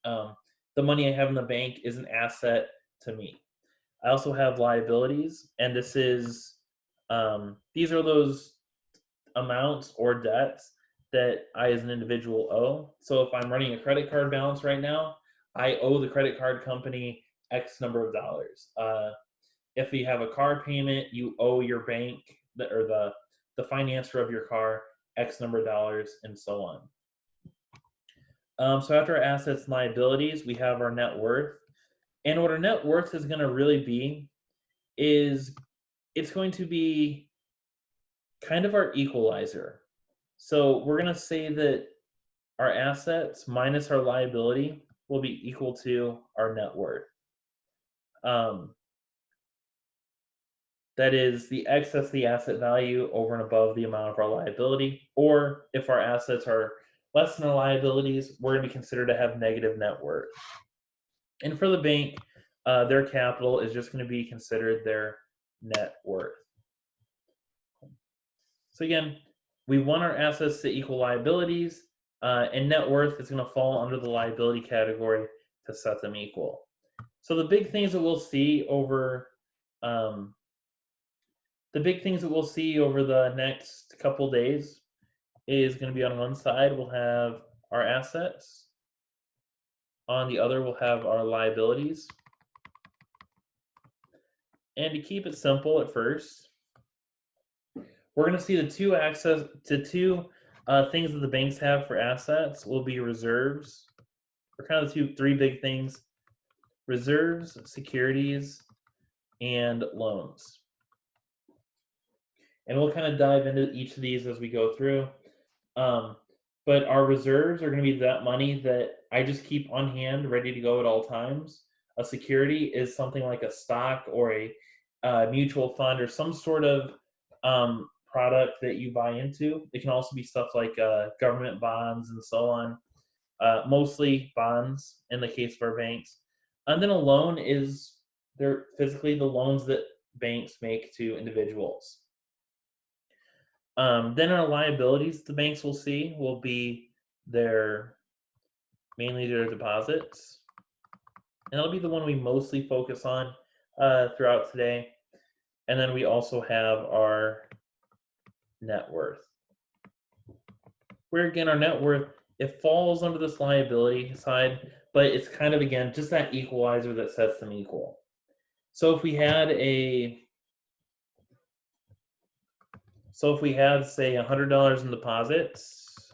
um, the money I have in the bank is an asset to me. I also have liabilities, and these are those amounts or debts that I as an individual owe. So if I'm running a credit card balance right now, I owe the credit card company X number of dollars. If you have a car payment, you owe your bank or the financer of your car X number of dollars, and so on. So after our assets and liabilities, we have our net worth. And what our net worth is going to really be is it's going to be kind of our equalizer. So we're going to say that our assets minus our liability will be equal to our net worth. That is the excess of the asset value over and above the amount of our liability. Or if our assets are less than our liabilities, we're going to be considered to have negative net worth. And for the bank, their capital is just going to be considered their net worth. So again, we want our assets to equal liabilities, and net worth is going to fall under the liability category to set them equal. So the big things that we'll see over the next couple days is going to be on one side we'll have our assets, on the other we'll have our liabilities. And to keep it simple at first, we're going to see the two things that the banks have for assets will be reserves, or kind of three big things: reserves, securities, and loans. And we'll kind of dive into each of these as we go through. But our reserves are going to be that money that I just keep on hand, ready to go at all times. A security is something like a stock or a mutual fund or some sort of product that you buy into. It can also be stuff like government bonds and so on. Mostly bonds in the case of our banks. And then a loan is they're physically the loans that banks make to individuals. Then our liabilities the banks will see will be mainly their deposits. And that'll be the one we mostly focus on throughout today. And then we also have our net worth. Where again, our net worth, it falls under this liability side, but it's kind of, again, just that equalizer that sets them equal. So if we had say $100 in deposits,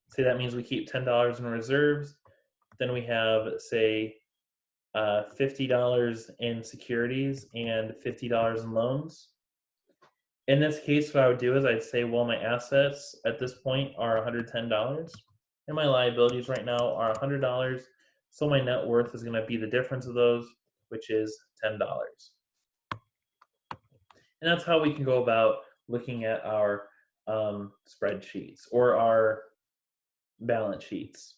say that means we keep $10 in reserves, then we have say $50 in securities and $50 in loans. In this case, what I would do is I'd say, well, my assets at this point are $110 and my liabilities right now are $100. So my net worth is going to be the difference of those, which is $10. And that's how we can go about looking at our spreadsheets or our balance sheets.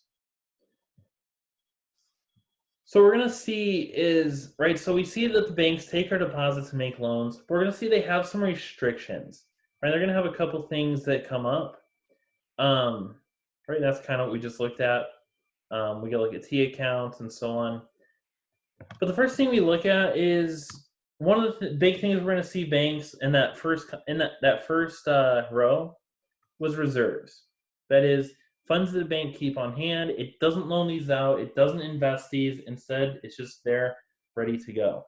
So we're going to see so we see that the banks take our deposits and make loans. We're going to see they have some restrictions, right? They're going to have a couple things that come up. Right, that's kind of what we just looked at. We can look at T accounts and so on. But the first thing we look at is one of the big things we're going to see banks in that first row was reserves. That is funds that the bank keep on hand. It doesn't loan these out. It doesn't invest these. Instead, it's just there, ready to go.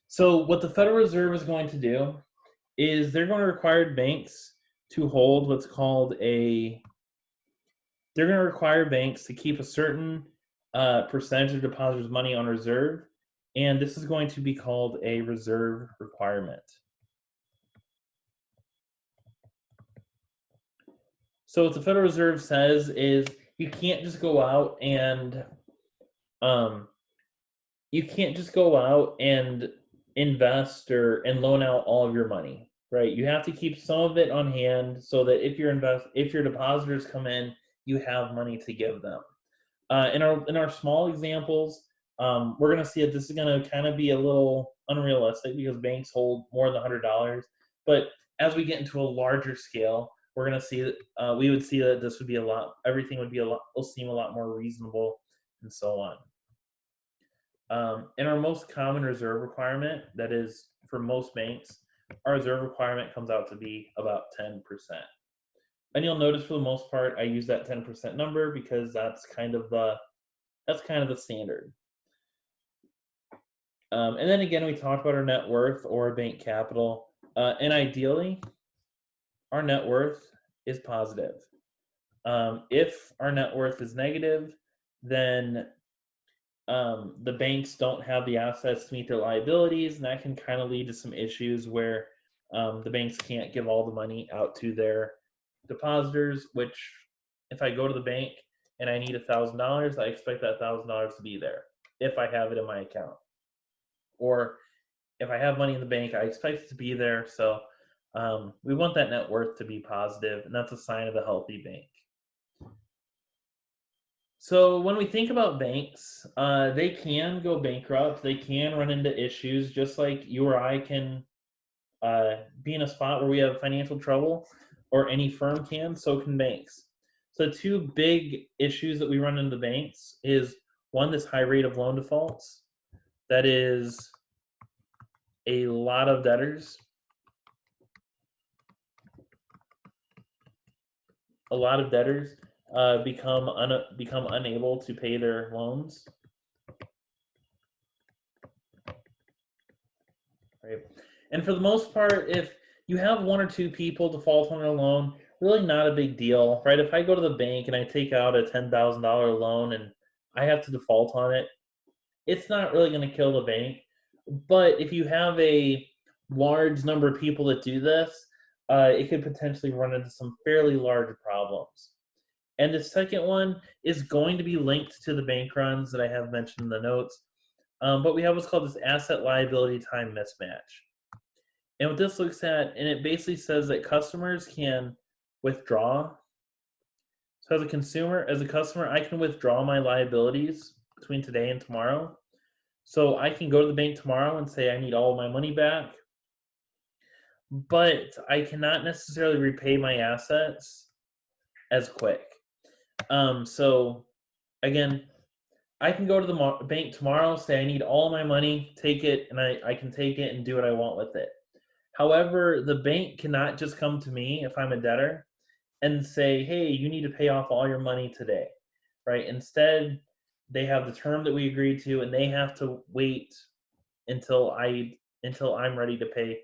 So what the Federal Reserve is going to do is they're going to require banks to hold what's called they're going to require banks to keep a certain percentage of depositors' money on reserve, and this is going to be called a reserve requirement. So what the Federal Reserve says is you can't just go out and invest and loan out all of your money, right? You have to keep some of it on hand so that if your depositors come in, you have money to give them. In our small examples, we're going to see that this is going to kind of be a little unrealistic because banks hold more than $100. But as we get into a larger scale, we're going to see that we would see that this would be everything will seem a lot more reasonable and so on. In our most common reserve requirement, that is for most banks, our reserve requirement comes out to be about 10%. And you'll notice for the most part, I use that 10% number because that's kind of the standard. And then again, we talked about our net worth or bank capital. And ideally, our net worth is positive. If our net worth is negative, then the banks don't have the assets to meet their liabilities, and that can kind of lead to some issues where the banks can't give all the money out to their depositors. Which, if I go to the bank and I need $1,000, I expect that $1,000 to be there if I have it in my account, or if I have money in the bank, I expect it to be there. So we want that net worth to be positive, and that's a sign of a healthy bank. So when we think about banks, they can go bankrupt. They can run into issues, just like you or I can be in a spot where we have financial trouble, or any firm can. So can banks. So two big issues that we run into banks is one, this high rate of loan defaults. That is a lot of debtors. A lot of debtors become unable to pay their loans. Right. And for the most part, if you have one or two people default on their loan, really not a big deal, right? If I go to the bank and I take out a $10,000 loan and I have to default on it, it's not really going to kill the bank. But if you have a large number of people that do this, it could potentially run into some fairly large problems. And the second one is going to be linked to the bank runs that I have mentioned in the notes. But we have what's called this asset liability time mismatch. And what this looks at, and it basically says that customers can withdraw. So as a customer, I can withdraw my liabilities between today and tomorrow. So I can go to the bank tomorrow and say I need all of my money back, but I cannot necessarily repay my assets as quick. So again, I can go to the bank tomorrow, say I need all my money, take it, and I can take it and do what I want with it. However, the bank cannot just come to me if I'm a debtor and say, hey, you need to pay off all your money today, right? Instead, they have the term that we agreed to, and they have to wait until I'm ready to pay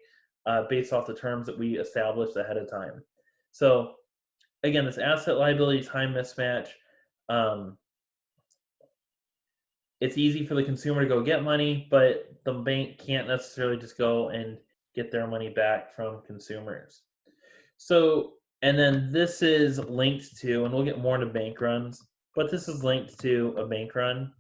based off the terms that we established ahead of time. So again, this asset liability time mismatch. It's easy for the consumer to go get money, but the bank can't necessarily just go and get their money back from consumers. So, and then this is linked to, and we'll get more into bank runs, but this is linked to a bank run.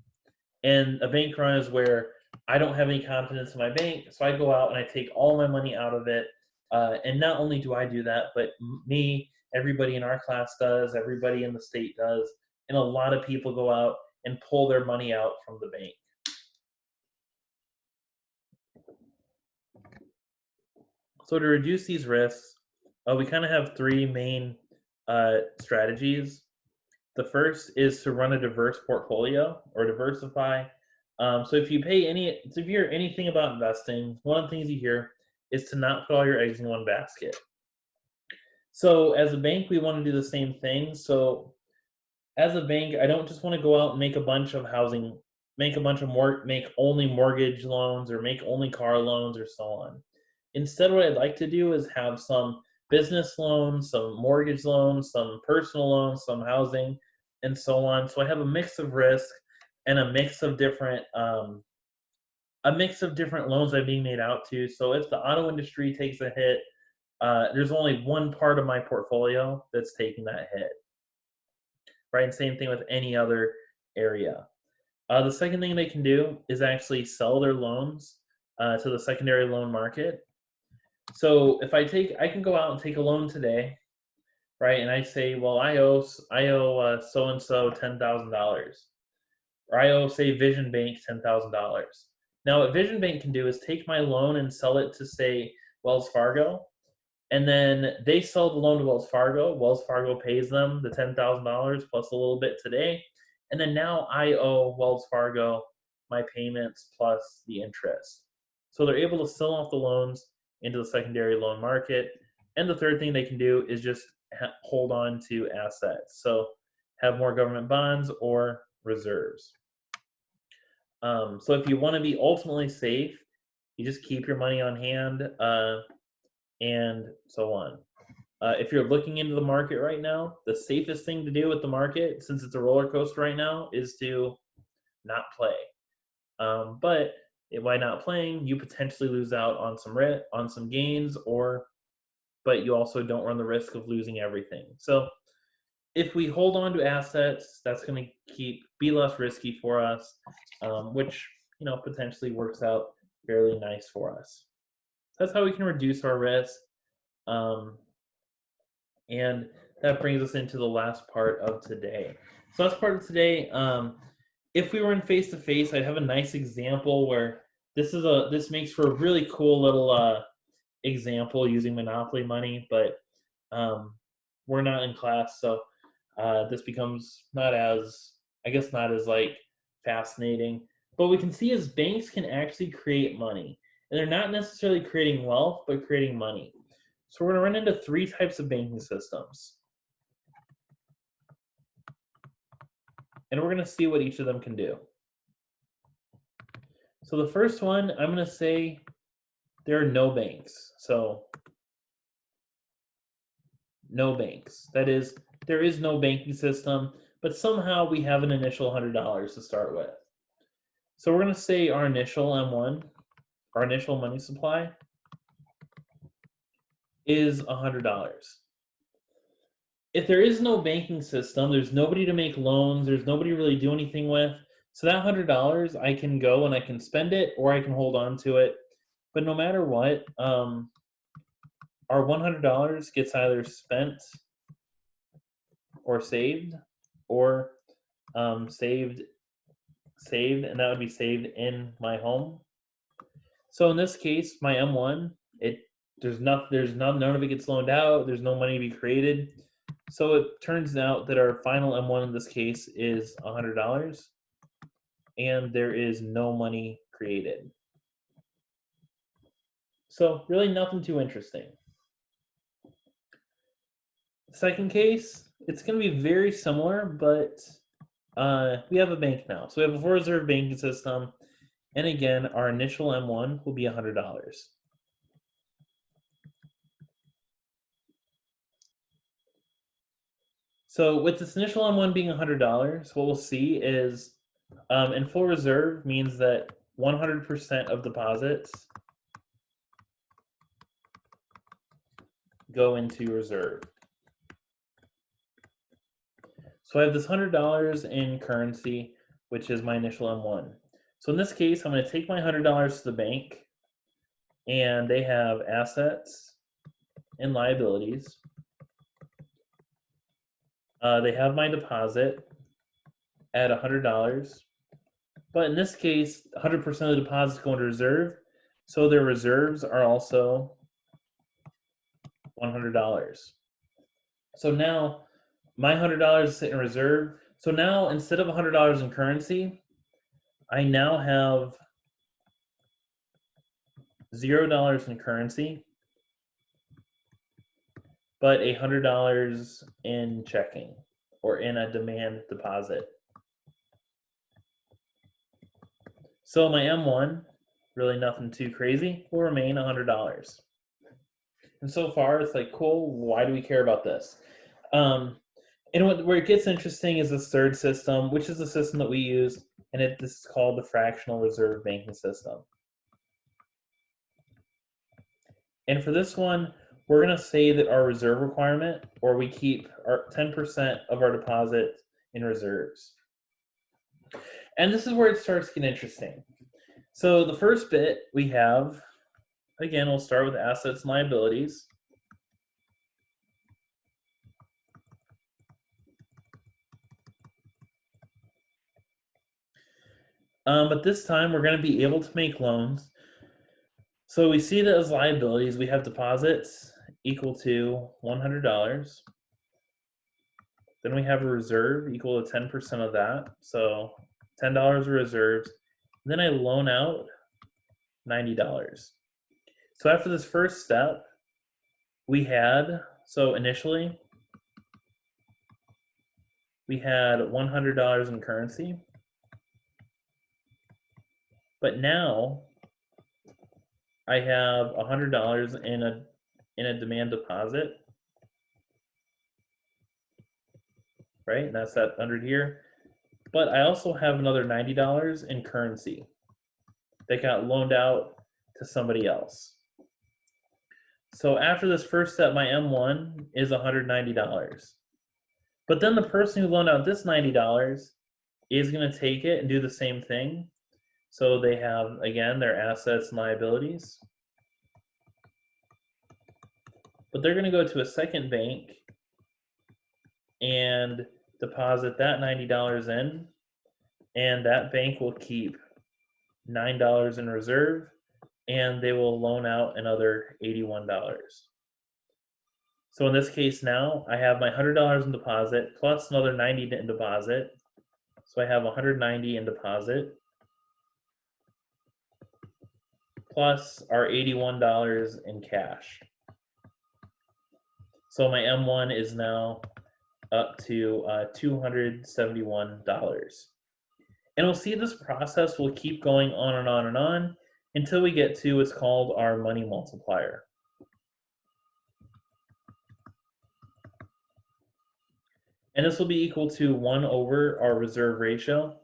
And a bank run is where I don't have any confidence in my bank, so I go out and I take all my money out of it. And not only do I do that, but me, everybody in our class does, everybody in the state does, and a lot of people go out and pull their money out from the bank. So to reduce these risks, we kind of have three main strategies. The first is to run a diverse portfolio or diversify. So if you hear anything about investing, one of the things you hear is to not put all your eggs in one basket. So as a bank, we want to do the same thing. So as a bank, I don't just want to go out and make a bunch of housing, make only mortgage loans or make only car loans or so on. Instead, what I'd like to do is have some business loans, some mortgage loans, some personal loans, some housing, and so on. So I have a mix of risk and a mix of different loans that are being made out to. So if the auto industry takes a hit, there's only one part of my portfolio that's taking that hit. Right, and same thing with any other area. The second thing they can do is actually sell their loans to the secondary loan market. So if I can go out and take a loan today, right? And I say, well, I owe so and so $10,000, or I owe, say, Vision Bank $10,000. Now, what Vision Bank can do is take my loan and sell it to, say, Wells Fargo, and then they sell the loan to Wells Fargo. Wells Fargo pays them the $10,000 plus a little bit today, and then now I owe Wells Fargo my payments plus the interest. So they're able to sell off the loans into the secondary loan market. And the third thing they can do is just hold on to assets. So have more government bonds or reserves. So if you want to be ultimately safe, you just keep your money on hand and so on. If you're looking into the market right now, the safest thing to do with the market, since it's a roller coaster right now, is to not play. But by not playing, you potentially lose out on some gains, but you also don't run the risk of losing everything. So if we hold on to assets, that's going to be less risky for us, which potentially works out fairly nice for us. That's how we can reduce our risk. And that brings us into the last part of today. So last part of today, if we were in face-to-face, I'd have a nice example where this makes for a really cool little example using Monopoly money, but we're not in class, so this becomes not as like fascinating. But we can see is banks can actually create money, and they're not necessarily creating wealth, but creating money. So we're going to run into 3 types of banking systems. And we're going to see what each of them can do. So the first one, I'm going to say there are no banks. So no banks. That is, there is no banking system, but somehow we have an initial $100 to start with. So we're going to say our initial M1, our initial money supply, is $100. If there is no banking system, there's nobody to make loans, there's nobody to really do anything with. So that $100, I can go and I can spend it, or I can hold on to it. But no matter what, our $100 gets either spent or saved, or saved, and that would be saved in my home. So in this case, my M1, none of it gets loaned out. There's no money to be created. So it turns out that our final M1 in this case is $100, and there is no money created. So really nothing too interesting. Second case, it's going to be very similar, but we have a bank now. So we have a full reserve banking system, and again, our initial M1 will be $100. So with this initial M1 being $100, what we'll see is in full reserve means that 100% of deposits go into reserve. So I have this $100 in currency, which is my initial M1. So in this case, I'm going to take my $100 to the bank, and they have assets and liabilities. They have my deposit at $100, but in this case, 100% of the deposits go into reserve, so their reserves are also $100. So now my $100 is sitting in reserve. So now instead of $100 in currency, I now have $0 in currency, but $100 in checking or in a demand deposit. So my M1, really nothing too crazy, will remain $100. And so far, it's like, cool, why do we care about this? And where it gets interesting is this third system, which is the system that we use, and this is called the fractional reserve banking system. And for this one, we're going to say that our reserve requirement, or we keep our 10% of our deposit in reserves. And this is where it starts to get interesting. So the first bit we have, again, we'll start with assets and liabilities. But this time we're going to be able to make loans. So we see that as liabilities, we have deposits equal to $100. Then we have a reserve equal to 10% of that. So $10 of reserves. Then I loan out $90. So after this first step, we had, so initially, we had $100 in currency, but now I have $100 in a demand deposit, right? And that's that 100 here. But I also have another $90 in currency that got loaned out to somebody else. So after this first step, my M1 is $190. But then the person who loaned out this $90 is going to take it and do the same thing. So they have, again, their assets and liabilities. But they're going to go to a second bank and deposit that $90 in, and that bank will keep $9 in reserve, and they will loan out another $81. So in this case now, I have my $100 in deposit plus another 90 in deposit. So I have 190 in deposit plus our $81 in cash. So my M1 is now up to $271. And we'll see this process will keep going on and on and on until we get to what's called our money multiplier. And this will be equal to 1 over our reserve ratio.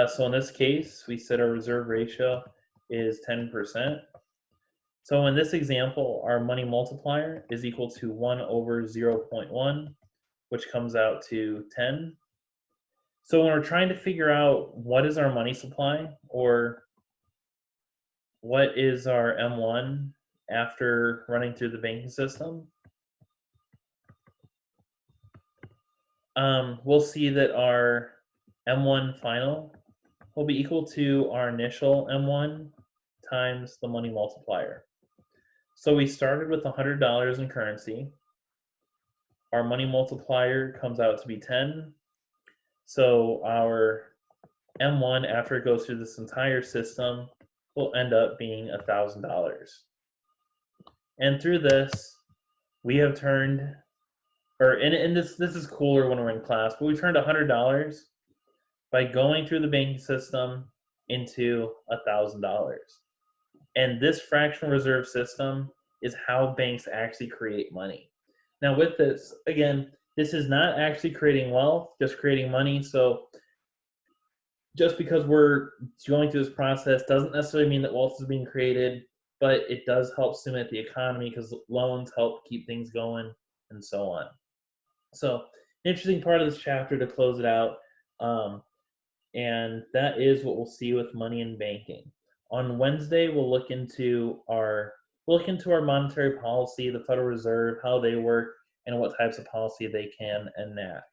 So in this case, we said our reserve ratio is 10%. So in this example, our money multiplier is equal to 1 over 0.1, which comes out to 10. So when we're trying to figure out what is our money supply or what is our M1 after running through the banking system, we'll see that our M1 final will be equal to our initial M1 times the money multiplier. So we started with $100 in currency. Our money multiplier comes out to be 10. So our M1 after it goes through this entire system will end up being $1,000. And through this, we have turned, and this is cooler when we're in class, but we turned $100 by going through the banking system into $1,000. And this fractional reserve system is how banks actually create money. Now with this, again, this is not actually creating wealth, just creating money. So just because we're going through this process doesn't necessarily mean that wealth is being created, but it does help stimulate the economy because loans help keep things going and so on. So interesting part of this chapter to close it out. And that is what we'll see with money and banking. On Wednesday, we'll look into our monetary policy, the Federal Reserve, how they work, and what types of policy they can enact.